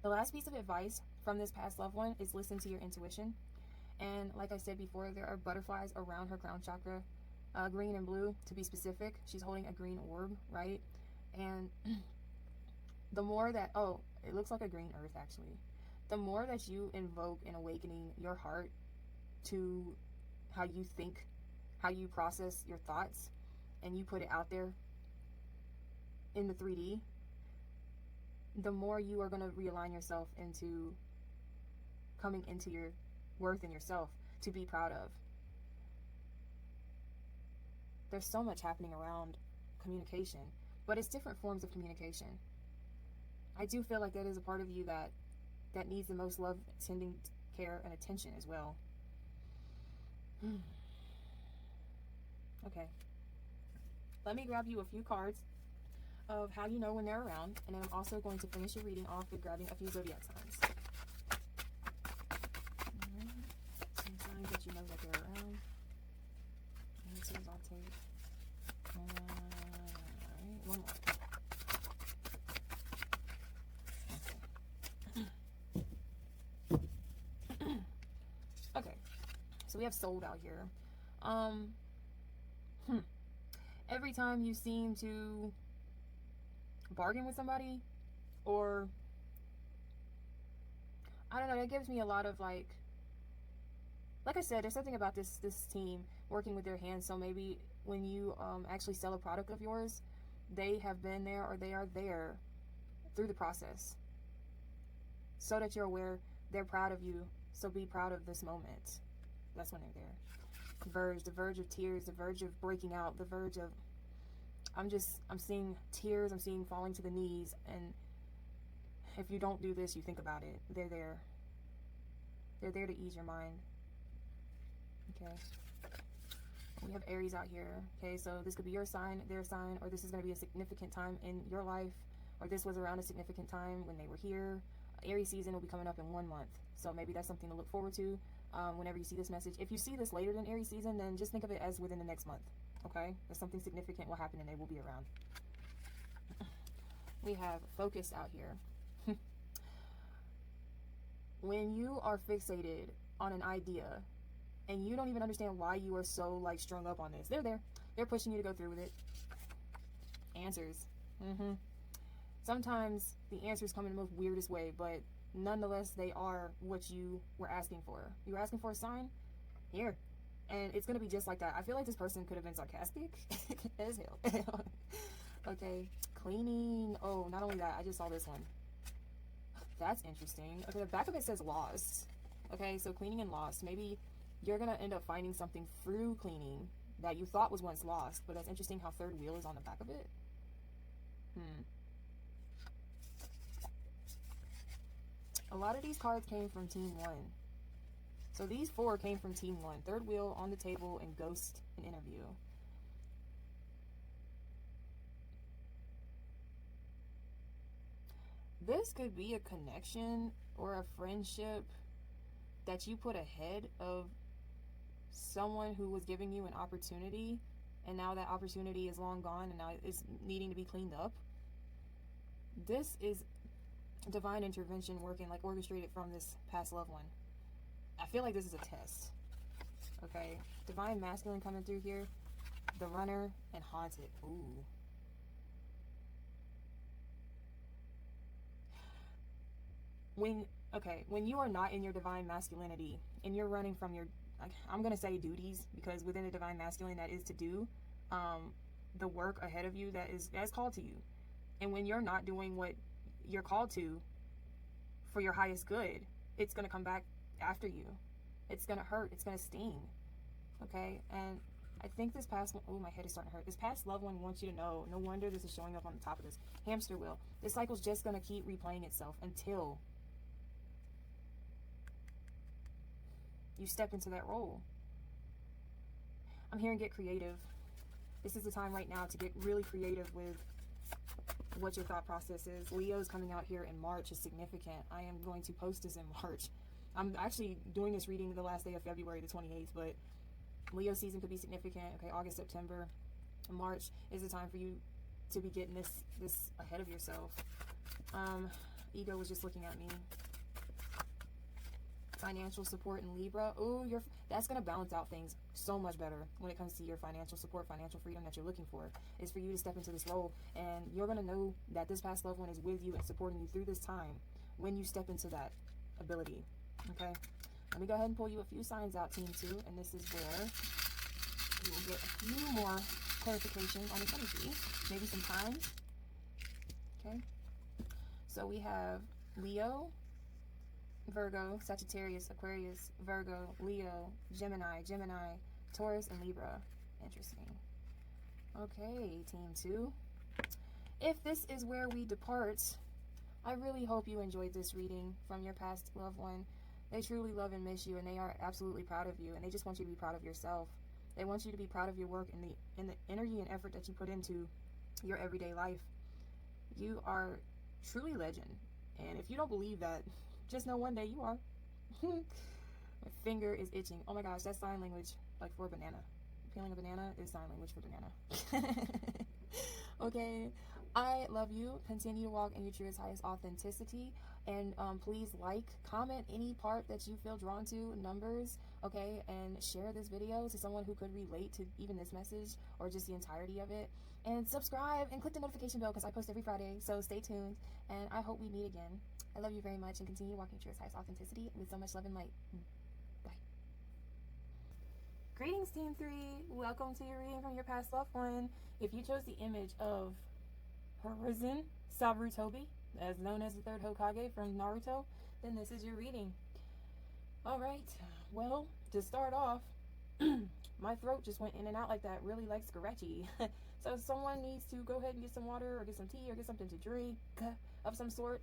The last piece of advice from this past loved one is listen to your intuition. And like I said before, there are butterflies around her crown chakra, green and blue to be specific. She's holding a green orb, right? And the more that, oh, it looks like a green earth actually. The more that you invoke and awakening your heart to how you think, how you process your thoughts, and you put it out there in the 3D, the more you are going to realign yourself into coming into your worth in yourself to be proud of. There's so much happening around communication, but it's different forms of communication. I do feel like that is a part of you that needs the most love, tending care, and attention as well. Okay. Let me grab you a few cards of how you know when they're around, and then I'm also going to finish your reading off with grabbing a few zodiac signs. Some signs that you know that they're around. Answers I'll take. Alright, one more. Okay, so we have sold out here. Every time you seem to bargain with somebody, or I don't know, that gives me a lot of like I said, there's something about this team working with their hands. So maybe when you actually sell a product of yours, they have been there, or they are there through the process, so that you're aware they're proud of you. So be proud of this moment. That's when they're there. The verge of tears, the verge of breaking out, the verge of, I'm seeing tears, I'm seeing falling to the knees. And if you don't do this, you think about it. They're there. They're there to ease your mind. Okay. We have Aries out here. Okay, so this could be your sign, their sign, or this is going to be a significant time in your life, or this was around a significant time when they were here. Aries season will be coming up in 1 month. So maybe that's something to look forward to whenever you see this message. If you see this later than Aries season, then just think of it as within the next month. Okay? There's something significant will happen and they will be around. We have focus out here. When you are fixated on an idea and you don't even understand why you are so like strung up on this, they're there. They're pushing you to go through with it. Answers. Sometimes the answers come in the most weirdest way, but nonetheless, they are what you were asking for. You were asking for a sign? Here. And it's going to be just like that. I feel like this person could have been sarcastic as hell. Okay. Cleaning. Oh, not only that, I just saw this one. That's interesting. Okay, the back of it says lost. Okay, so cleaning and lost. Maybe you're going to end up finding something through cleaning that you thought was once lost, but that's interesting how third wheel is on the back of it. A lot of these cards came from Team 1. So these 4 came from Team 1. Third wheel, on the table, and ghost, and interview. This could be a connection or a friendship that you put ahead of someone who was giving you an opportunity, and now that opportunity is long gone and now it's needing to be cleaned up. This is divine intervention working, like orchestrated from this past loved one. I feel like this is a test. Okay, divine masculine coming through here, the runner, and haunted. Ooh. When you are not in your divine masculinity and you're running from your, I'm gonna say duties, because within the divine masculine that is to do the work ahead of you that's called to you. And when you're not doing what you're called to for your highest good, it's going to come back after you. It's going to hurt. It's going to sting. Okay? And I think this past one, oh, my head is starting to hurt. This past loved one wants you to know, no wonder this is showing up on the top of this hamster wheel. This cycle's just going to keep replaying itself until you step into that role. I'm hearing get creative. This is the time right now to get really creative with what your thought process is. Leo's coming out here in March is significant. I am going to post this in March. I'm actually doing this reading the last day of February, the 28th, but Leo season could be significant. Okay, August, September, March is the time for you to be getting this ahead of yourself. Ego was just looking at me. Financial support in Libra. Oh, that's going to balance out things so much better when it comes to your financial support, financial freedom that you're looking for. Is for you to step into this role, and you're going to know that this past loved one is with you and supporting you through this time when you step into that ability. Okay, let me go ahead and pull you a few signs out, Team 2, and this is where we will get a few more clarifications on this energy, maybe some times. Okay, so we have Leo, Virgo, Sagittarius, Aquarius, Virgo, Leo, Gemini, Taurus, and Libra. Interesting. Okay, Team 2. If this is where we depart, I really hope you enjoyed this reading from your past loved one. They truly love and miss you, and they are absolutely proud of you, and they just want you to be proud of yourself. They want you to be proud of your work and the energy and effort that you put into your everyday life. You are truly legend, and if you don't believe that, just know one day you are. My finger is itching. Oh my gosh, that's sign language, like for a banana. Peeling a banana is sign language for banana. Okay, I love you. Continue to walk in your truest, highest authenticity, and please like, comment any part that you feel drawn to, numbers, okay, and share this video to someone who could relate to even this message or just the entirety of it, and subscribe and click the notification bell because I post every Friday, so stay tuned, and I hope we meet again. I love you very much, and continue walking your truest, highest authenticity with so much love and light. Bye. Greetings, Team 3. Welcome to your reading from your past loved one. If you chose the image of Hiruzen Sarutobi, as known as the third Hokage from Naruto, then this is your reading. Alright, well, to start off, my throat just went in and out like that, really like scratchy. So someone needs to go ahead and get some water or get some tea or get something to drink of some sort.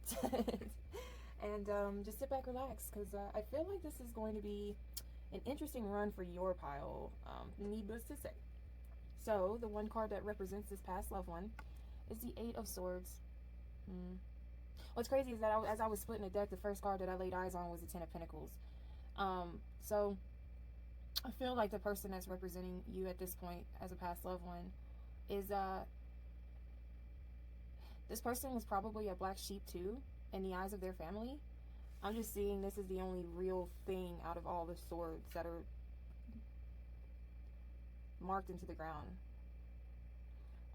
And just sit back, relax, because I feel like this is going to be an interesting run for your pile, needless to say. So the one card that represents this past loved one is the Eight of Swords. What's crazy is that as I was splitting the deck, the first card that I laid eyes on was the Ten of Pentacles. So I feel like the person that's representing you at this point as a past loved one is this person was probably a black sheep too in the eyes of their family. I'm just seeing this is the only real thing out of all the swords that are marked into the ground.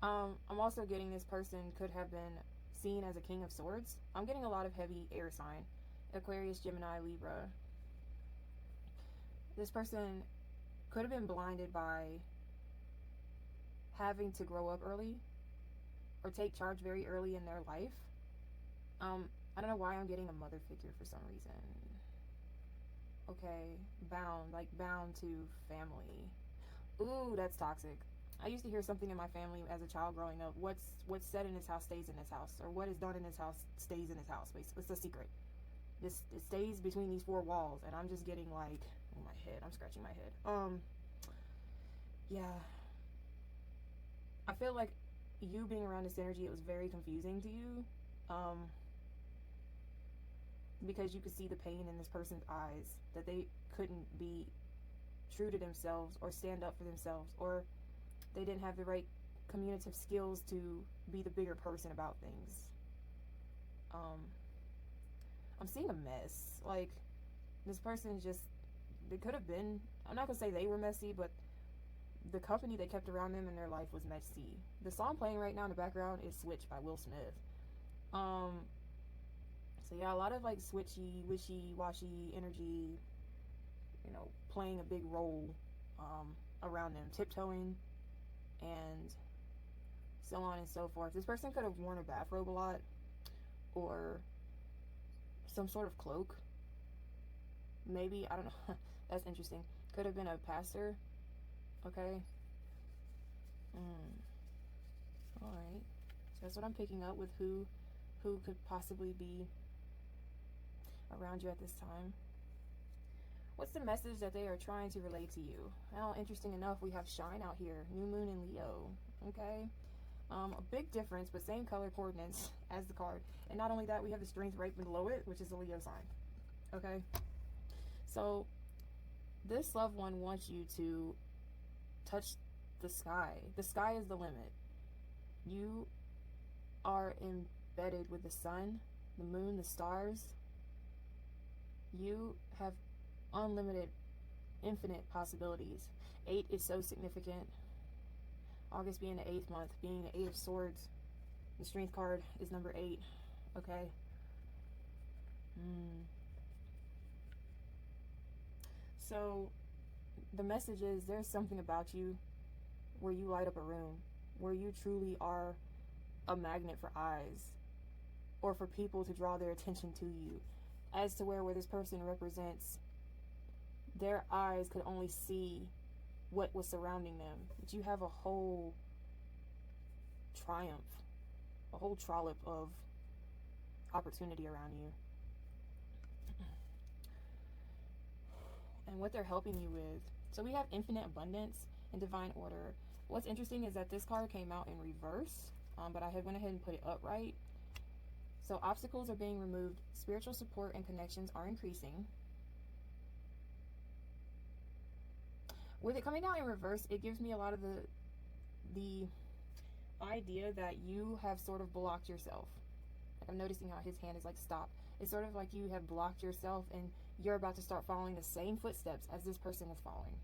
I'm also getting this person could have been seen as a King of Swords. I'm getting a lot of heavy air sign. Aquarius, Gemini, Libra. This person could have been blinded by having to grow up early or take charge very early in their life. I don't know why I'm getting a mother figure for some reason. Okay, bound to family. Ooh, that's toxic. I used to hear something in my family as a child growing up. What's said in this house stays in this house, or what is done in this house stays in this house. Basically, it's a secret. It stays between these four walls, and I'm just getting like, oh, my head. I'm scratching my head. Yeah. I feel like you being around this energy, it was very confusing to you. Because you could see the pain in this person's eyes, that they couldn't be true to themselves or stand up for themselves, or they didn't have the right communicative skills to be the bigger person about things. I'm seeing a mess. Like, this person just, they could have been, I'm not gonna say they were messy, but the company they kept around them in their life was messy. The song playing right now in the background is Switch by Will Smith. So yeah, a lot of like switchy, wishy-washy energy, you know, playing a big role around them, tiptoeing and so on and so forth. This person could have worn a bathrobe a lot, or some sort of cloak. Maybe, I don't know. That's interesting. Could have been a pastor. Okay. Alright. So that's what I'm picking up with who could possibly be around you at this time. What's the message that they are trying to relay to you? Well, interesting enough, we have shine out here, new moon in Leo. Okay, a big difference, but same color coordinates as the card. And not only that, we have the strength right below it, which is a Leo sign. Okay, so this loved one wants you to touch the sky. The sky is the limit. You are embedded with the sun, the moon, the stars. You have unlimited, infinite possibilities. 8 is so significant. August being the 8th month, being the 8 of Swords. The strength card is number 8. Okay. So the message is there's something about you where you light up a room, where you truly are a magnet for eyes or for people to draw their attention to you, as to where this person represents, their eyes could only see what was surrounding them. But you have a whole triumph, a whole trollop of opportunity around you. And what they're helping you with. So we have infinite abundance and divine order. What's interesting is that this card came out in reverse, but I went ahead and put it upright. So obstacles are being removed, spiritual support and connections are increasing. With it coming out in reverse, it gives me a lot of the idea that you have sort of blocked yourself. Like, I'm noticing how his hand is like stop. It's sort of like you have blocked yourself and you're about to start following the same footsteps as this person is following.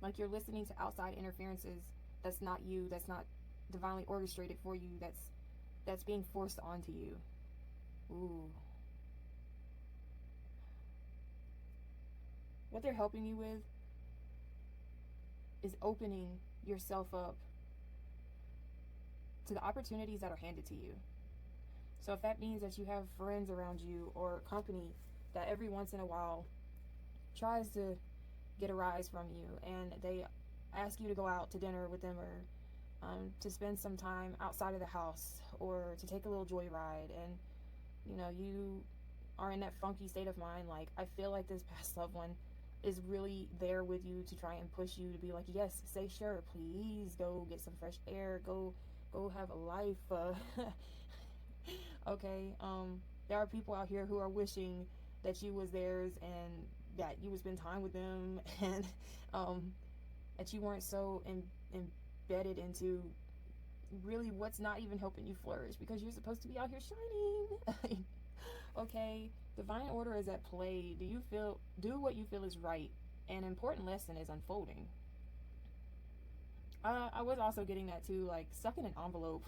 Like you're listening to outside interferences that's not you, that's not divinely orchestrated for you, that's being forced onto you. Ooh. What they're helping you with is opening yourself up to the opportunities that are handed to you. So if that means that you have friends around you or company that every once in a while tries to get a rise from you and they ask you to go out to dinner with them or to spend some time outside of the house or to take a little joyride, and you know you are in that funky state of mind, like I feel like this past loved one is really there with you to try and push you to be like, yes, say sure, please go get some fresh air, go have a life. Okay, there are people out here who are wishing that you was theirs and that you would spend time with them, and that you weren't so embedded into really what's not even helping you flourish, because you're supposed to be out here shining. Okay, divine order is at play. Do what you feel is right. An important lesson is unfolding. I was also getting that too, like stuck in an envelope,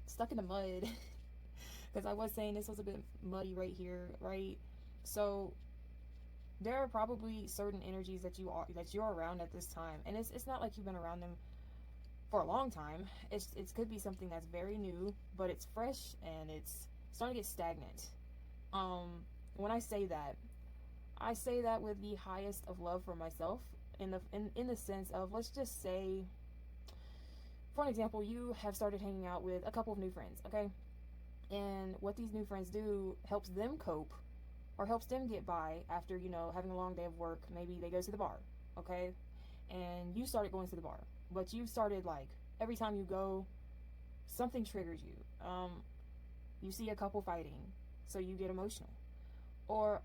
stuck in the mud, because I was saying this was a bit muddy right here, right? So there are probably certain energies that you're around at this time, and it's not like you've been around them for a long time. It could be something that's very new, but it's fresh and it's starting to get stagnant. When I say that with the highest of love for myself, in the sense of, let's just say, for an example, you have started hanging out with a couple of new friends, okay? And what these new friends do helps them cope or helps them get by after, you know, having a long day of work. Maybe they go to the bar, okay? And you started going to the bar, but you started, like, every time you go, something triggers you. You see a couple fighting, so you get emotional. Or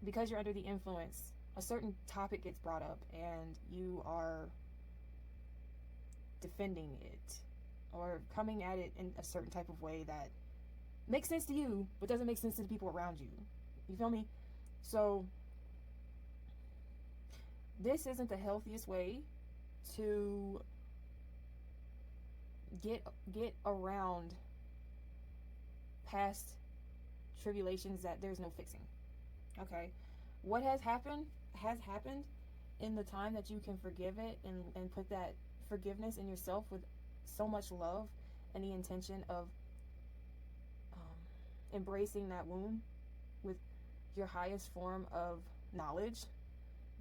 because you're under the influence, a certain topic gets brought up and you are defending it or coming at it in a certain type of way that makes sense to you but doesn't make sense to the people around you. You feel me? So this isn't the healthiest way to get around past tribulations that there's no fixing. Okay, what has happened in the time that you can forgive it and put that forgiveness in yourself with so much love and the intention of embracing that wound with your highest form of knowledge,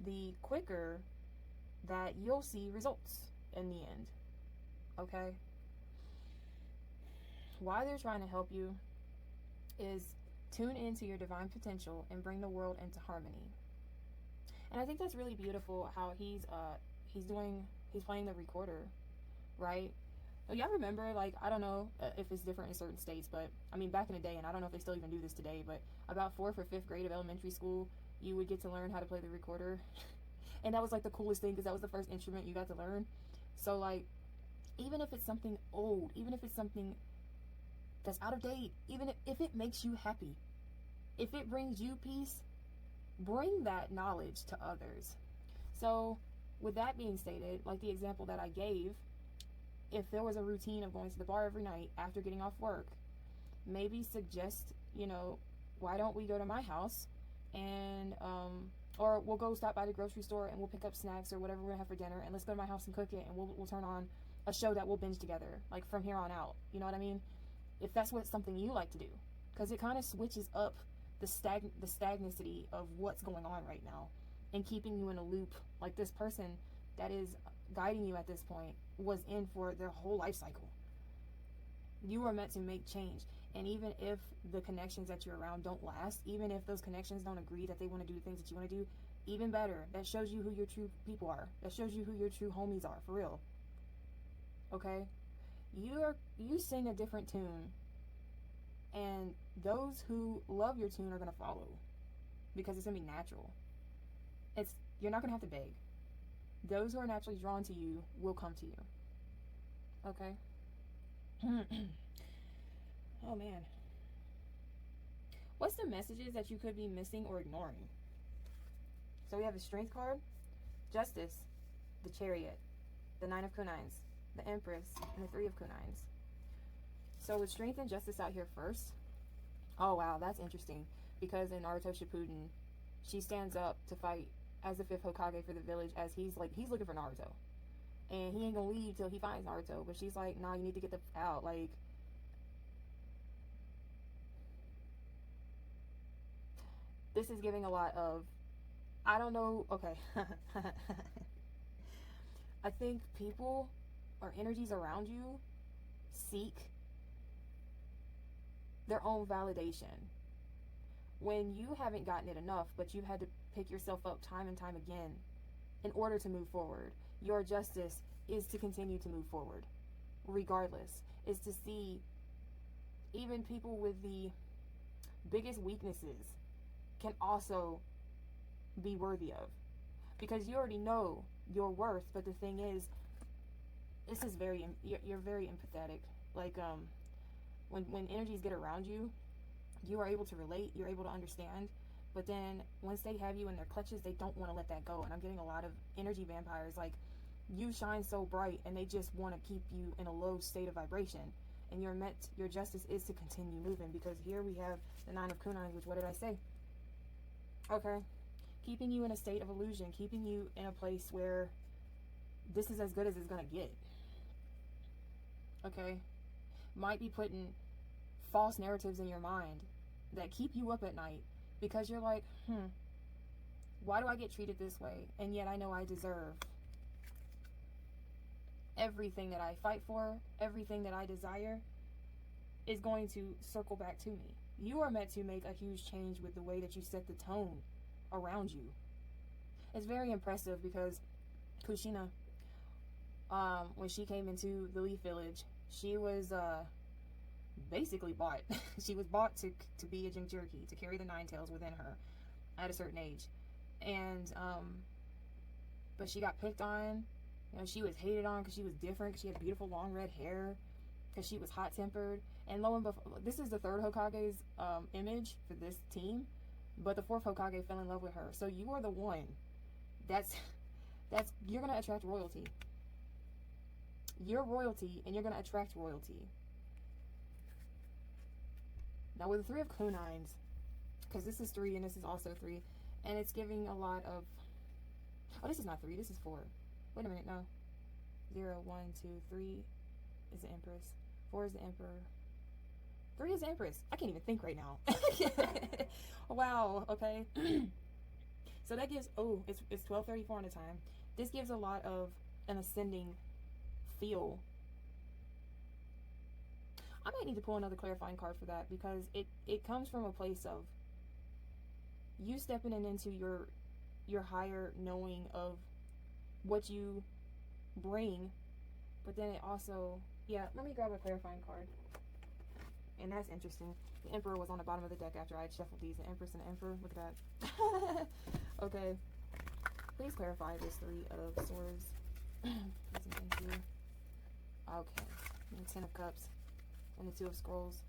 the quicker that you'll see results in the end. Okay, why they're trying to help you is Tune into your divine potential and bring the world into harmony. And I think that's really beautiful how he's playing the recorder, right? Y'all remember, like, I don't know if it's different in certain states, but I mean, back in the day, and I don't know if they still even do this today, but about 4th or 5th grade of elementary school, you would get to learn how to play the recorder. And that was like the coolest thing, because that was the first instrument you got to learn. So like, even if it's something old, even if it's something that's out of date, even if it makes you happy, if it brings you peace, bring that knowledge to others. So with that being stated, like the example that I gave, if there was a routine of going to the bar every night after getting off work, maybe suggest, you know, why don't we go to my house and or we'll go stop by the grocery store and we'll pick up snacks or whatever we're gonna have for dinner, and let's go to my house and cook it, and we'll turn on a show that we'll binge together, like from here on out. You know what I mean? If that's something you like to do, because it kind of switches up the stagnancy of what's going on right now and keeping you in a loop. Like this person that is guiding you at this point was in for their whole life cycle. You are meant to make change. And even if the connections that you're around don't last, even if those connections don't agree that they want to do the things that you want to do, even better, that shows you who your true people are. That shows you who your true homies are, for real. Okay? You sing a different tune, and those who love your tune are going to follow, because it's going to be natural. You're not going to have to beg. Those who are naturally drawn to you will come to you. Okay? Oh man. What's the messages that you could be missing or ignoring? So we have a Strength card, Justice, the Chariot, the 9 of Kunais, the Empress, and the 3 of Kunais. So with Strength and Justice out here first, oh wow, that's interesting, because in Naruto Shippuden, she stands up to fight as the 5th Hokage for the village, as he's looking for Naruto. And he ain't gonna leave till he finds Naruto. But she's like, nah, you need to get the out. Like, this is giving a lot of, I don't know, okay. I think people or energies around you seek their own validation. When you haven't gotten it enough, but you've had to pick yourself up time and time again in order to move forward, your justice is to continue to move forward, regardless. Is to see even people with the biggest weaknesses can also be worthy of, because you already know your worth. But the thing is, this is you're very empathetic. Like when energies get around you, you are able to relate, you're able to understand. But then once they have you in their clutches, they don't want to let that go. And I'm getting a lot of energy vampires. Like, you shine so bright and they just want to keep you in a low state of vibration. And your justice is to continue moving, because here we have the 9 of Kunais, which, what did I say? Okay. Keeping you in a state of illusion, keeping you in a place where this is as good as it's going to get. Okay. Might be putting false narratives in your mind that keep you up at night, because you're like, why do I get treated this way? And yet I know I deserve everything that I fight for, everything that I desire is going to circle back to me. You are meant to make a huge change with the way that you set the tone around you. It's very impressive, because Kushina, when she came into the Leaf Village, she was basically bought. She was bought to be a Jinchuriki, to carry the 9 tails within her at a certain age. And but she got picked on. You know, she was hated on because she was different, because she had beautiful long red hair, because she was hot-tempered. And lo and behold, this is the 3rd Hokage's image for this team, but the 4th Hokage fell in love with her. So you are the one you're going to attract royalty. You're royalty, and you're going to attract royalty. Now with the 3 of Kunais, because this is 3 and this is also 3, and it's giving a lot of, oh, this is not 3, this is 4. Wait a minute, no. 0, 1, 2, 3 is the Empress. 4 is the Emperor. 3 is the Empress. I can't even think right now. Wow, okay. So that gives, oh, it's 12:34 on the time. This gives a lot of an ascending feel. I might need to pull another clarifying card for that, because it comes from a place of you stepping into your higher knowing of what you bring, but then it also, yeah, let me grab a clarifying card. And that's interesting. The Emperor was on the bottom of the deck after I had shuffled these. The Empress and the Emperor. Look at that. Okay. Please clarify this Three of Swords. Okay. And the Ten of Cups. And the Two of Scrolls.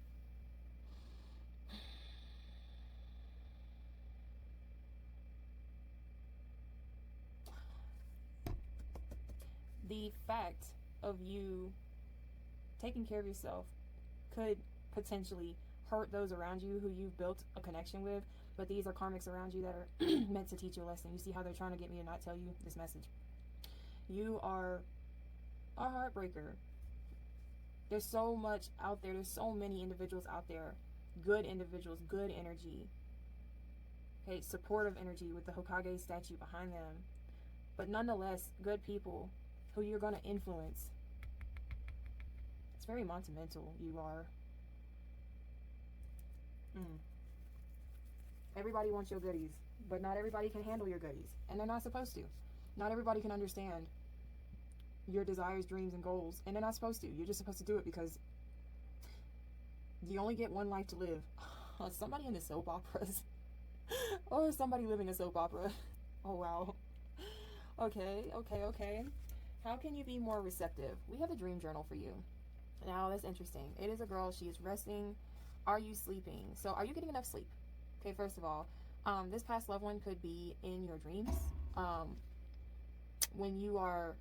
The fact of you taking care of yourself could potentially hurt those around you who you've built a connection with, but these are karmics around you that are meant to teach you a lesson. You see how they're trying to get me to not tell you this message. You are a heartbreaker. There's so much out there. There's so many individuals out there. Good individuals, good energy. Okay, supportive energy with the Hokage statue behind them. But nonetheless, good people who you're going to influence. It's very monumental, you are. Everybody wants your goodies, but not everybody can handle your goodies, and they're not supposed to. Not everybody can understand your desires, dreams, and goals, and they're not supposed to. You're just supposed to do it because you only get one life to live. Somebody in the soap operas. Or somebody living a soap opera. Oh, wow. Okay. How can you be more receptive? We have a dream journal for you. Now, that's interesting. It is a girl. She is resting. Are you sleeping? So, are you getting enough sleep? Okay, first of all, this past loved one could be in your dreams. When you are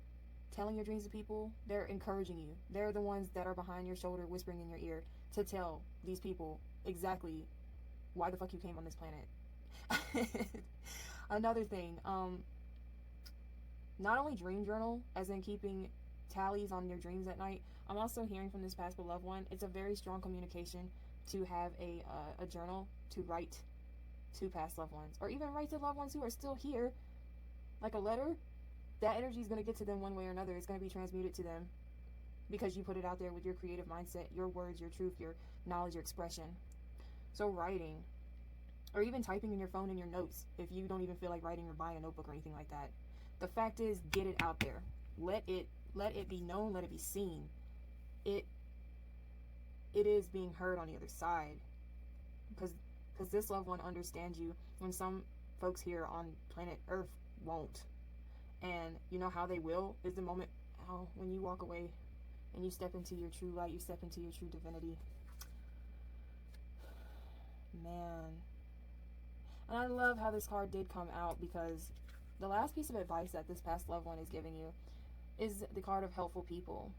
telling your dreams to people, they're encouraging you. They're the ones that are behind your shoulder, whispering in your ear to tell these people exactly why the fuck you came on this planet. Another thing, not only dream journal, as in keeping tallies on your dreams at night, I'm also hearing from this past beloved one, it's a very strong communication to have a journal to write to past loved ones, or even write to loved ones who are still here, like a letter. That energy is going to get to them one way or another. It's going to be transmuted to them because you put it out there with your creative mindset, your words, your truth, your knowledge, your expression. So writing, or even typing in your phone in your notes, if you don't even feel like writing or buying a notebook or anything like that. The fact is, get it out there. Let it be known, let it be seen. It is being heard on the other side, because this loved one understands you when some folks here on planet Earth won't. And you know how they will is the moment when you walk away and you step into your true light, you step into your true divinity. Man. And I love how this card did come out, because the last piece of advice that this past loved one is giving you is the card of helpful people.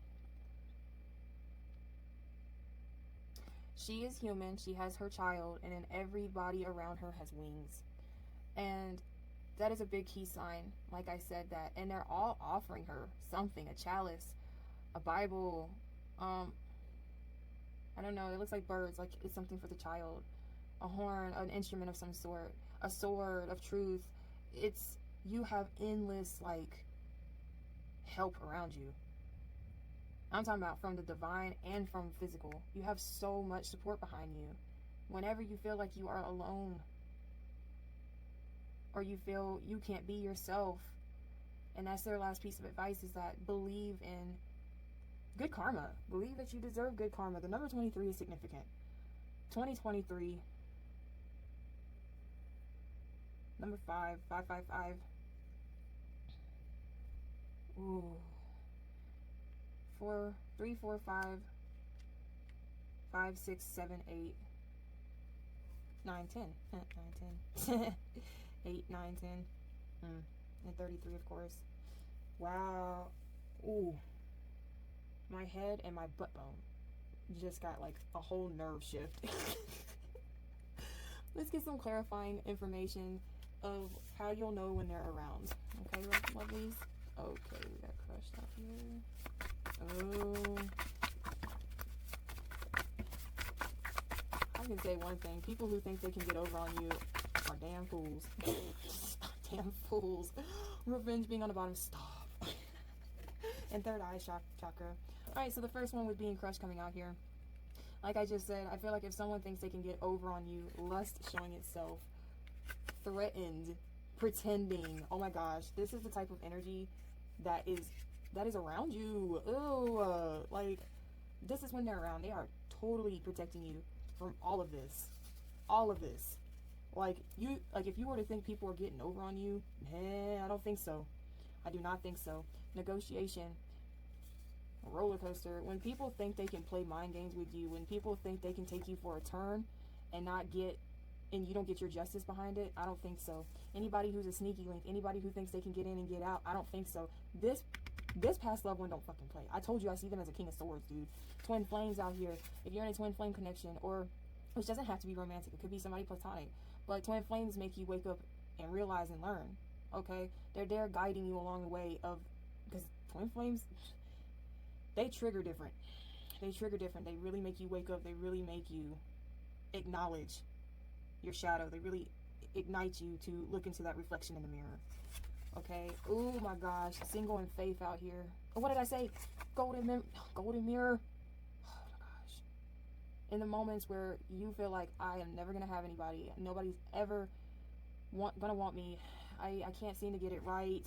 She is human, she has her child, and then everybody around her has wings. And that is a big key sign, like I said that. And they're all offering her something, a chalice, a Bible, I don't know, it looks like birds, like it's something for the child. A horn, an instrument of some sort, a sword of truth. It's, you have endless, like, help around you. I'm talking about from the divine and from physical. You have so much support behind you. Whenever you feel like you are alone, or you feel you can't be yourself, and that's their last piece of advice, is that believe in good karma. Believe that you deserve good karma. The number 23 is significant. 2023. Number 555. Ooh. 4, 3, 4, 5, 5, 6, 7, 8, 9, 10. 9, 10. 8, 9, 10. And 33, of course. Wow. Ooh. My head and my butt bone just got like a whole nerve shift. Let's get some clarifying information of how you'll know when they're around. Okay, lovelies? Okay, we got crushed out here. Oh. I can say one thing. People who think they can get over on you are damn fools. Damn fools. Revenge being on the bottom. Stop. And third eye chakra. Alright, so the first one with being crushed coming out here. Like I just said, I feel like if someone thinks they can get over on you, lust showing itself, threatened, pretending, oh my gosh, this is the type of energy that is around you. Ooh, like, this is when they're around. They are totally protecting you from all of this. All of this. Like, if you were to think people are getting over on you, I don't think so. I do not think so. Negotiation, roller coaster. When people think they can play mind games with you, when people think they can take you for a turn and you don't get your justice behind it, I don't think so. Anybody who's a sneaky link, anybody who thinks they can get in and get out, I don't think so. This past loved one don't fucking play. I told you I see them as a king of swords, dude. Twin flames out here. If you're in a twin flame connection, or which doesn't have to be romantic, it could be somebody platonic, but twin flames make you wake up and realize and learn. Okay, they're there guiding you along the way because twin flames, they trigger different. They really make you wake up. They really make you acknowledge your shadow. They really ignite you to look into that reflection in the mirror. Okay. Oh my gosh, single and faith out here. Oh, what did I say? Golden mirror. Oh my gosh. In the moments where you feel like I am never gonna have anybody, nobody's ever gonna want me, I can't seem to get it right.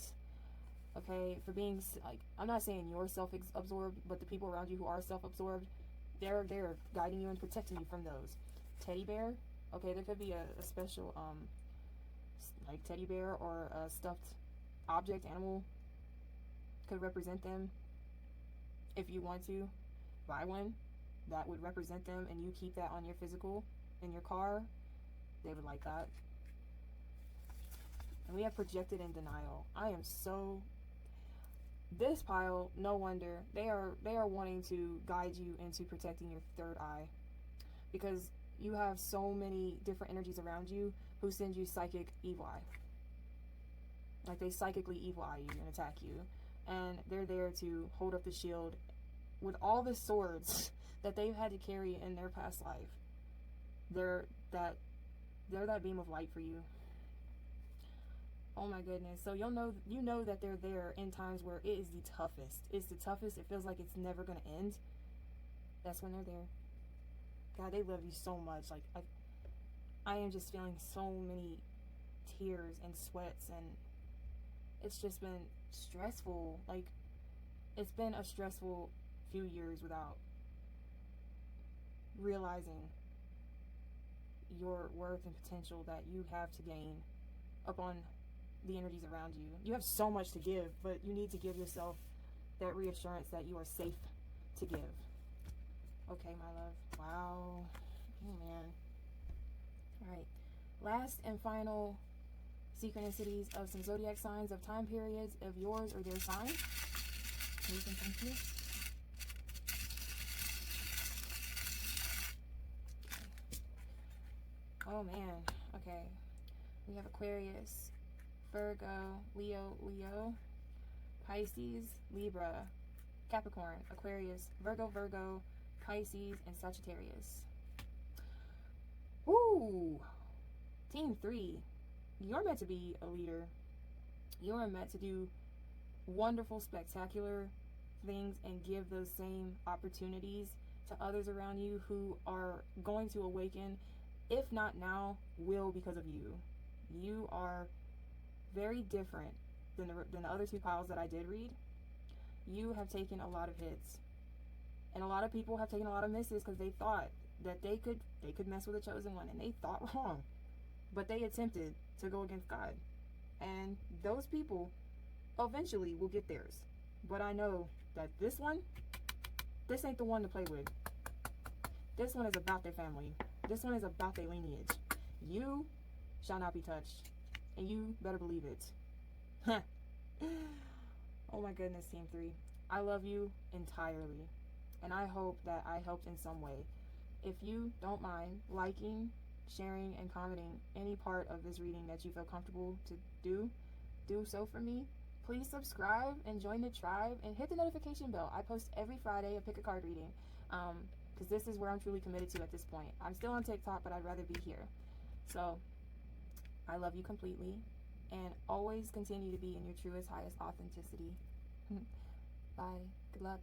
Okay, for being like, I'm not saying you're self-absorbed, but the people around you who are self-absorbed, they're guiding you and protecting you from those. Teddy bear. Okay, there could be a special like teddy bear or a stuffed object, animal, could represent them. If you want to buy one that would represent them and you keep that on your physical in your car, they would like that. And we have projected in denial. I am so, this pile, no wonder they are wanting to guide you into protecting your third eye, because you have so many different energies around you who send you psychic evil eye. Like, they psychically evil eye you and attack you, and they're there to hold up the shield with all the swords that they've had to carry in their past life. They're that beam of light for you. Oh my goodness. So you know that they're there in times where it is the toughest. It's the toughest. It feels like it's never going to end. That's when they're there. God, they love you so much. Like, I am just feeling so many tears and sweats, and it's just been stressful. Like, it's been a stressful few years without realizing your worth and potential that you have to gain upon the energies around you. You have so much to give, but you need to give yourself that reassurance that you are safe to give. Okay, my love. Wow. Oh, man. All right. Last and final synchronicities of some zodiac signs of time periods of yours or their sign. Please and thank you. Okay. Oh, man. Okay. We have Aquarius, Virgo, Leo, Pisces, Libra, Capricorn, Aquarius, Virgo, Pisces, and Sagittarius. Woo! Team 3. You're meant to be a leader. You're meant to do wonderful, spectacular things and give those same opportunities to others around you who are going to awaken, if not now, will because of you. You are very different than the other two piles that I did read. You have taken a lot of hits, and a lot of people have taken a lot of misses because they thought that they could mess with the chosen one, and they thought wrong, but they attempted to go against God, and those people eventually will get theirs. But I know that this ain't the one to play with. This one is about their family. This one is about their lineage. You shall not be touched, and you better believe it. Oh my goodness, Team 3. I love you entirely, and I hope that I helped in some way. If you don't mind liking, sharing, and commenting any part of this reading that you feel comfortable to do so for me. Please subscribe and join the tribe and hit the notification bell. I post every Friday a pick a card reading, because this is where I'm truly committed to at this point. I'm still on TikTok, but I'd rather be here. So I love you completely, and always continue to be in your truest, highest authenticity. Bye. Good luck.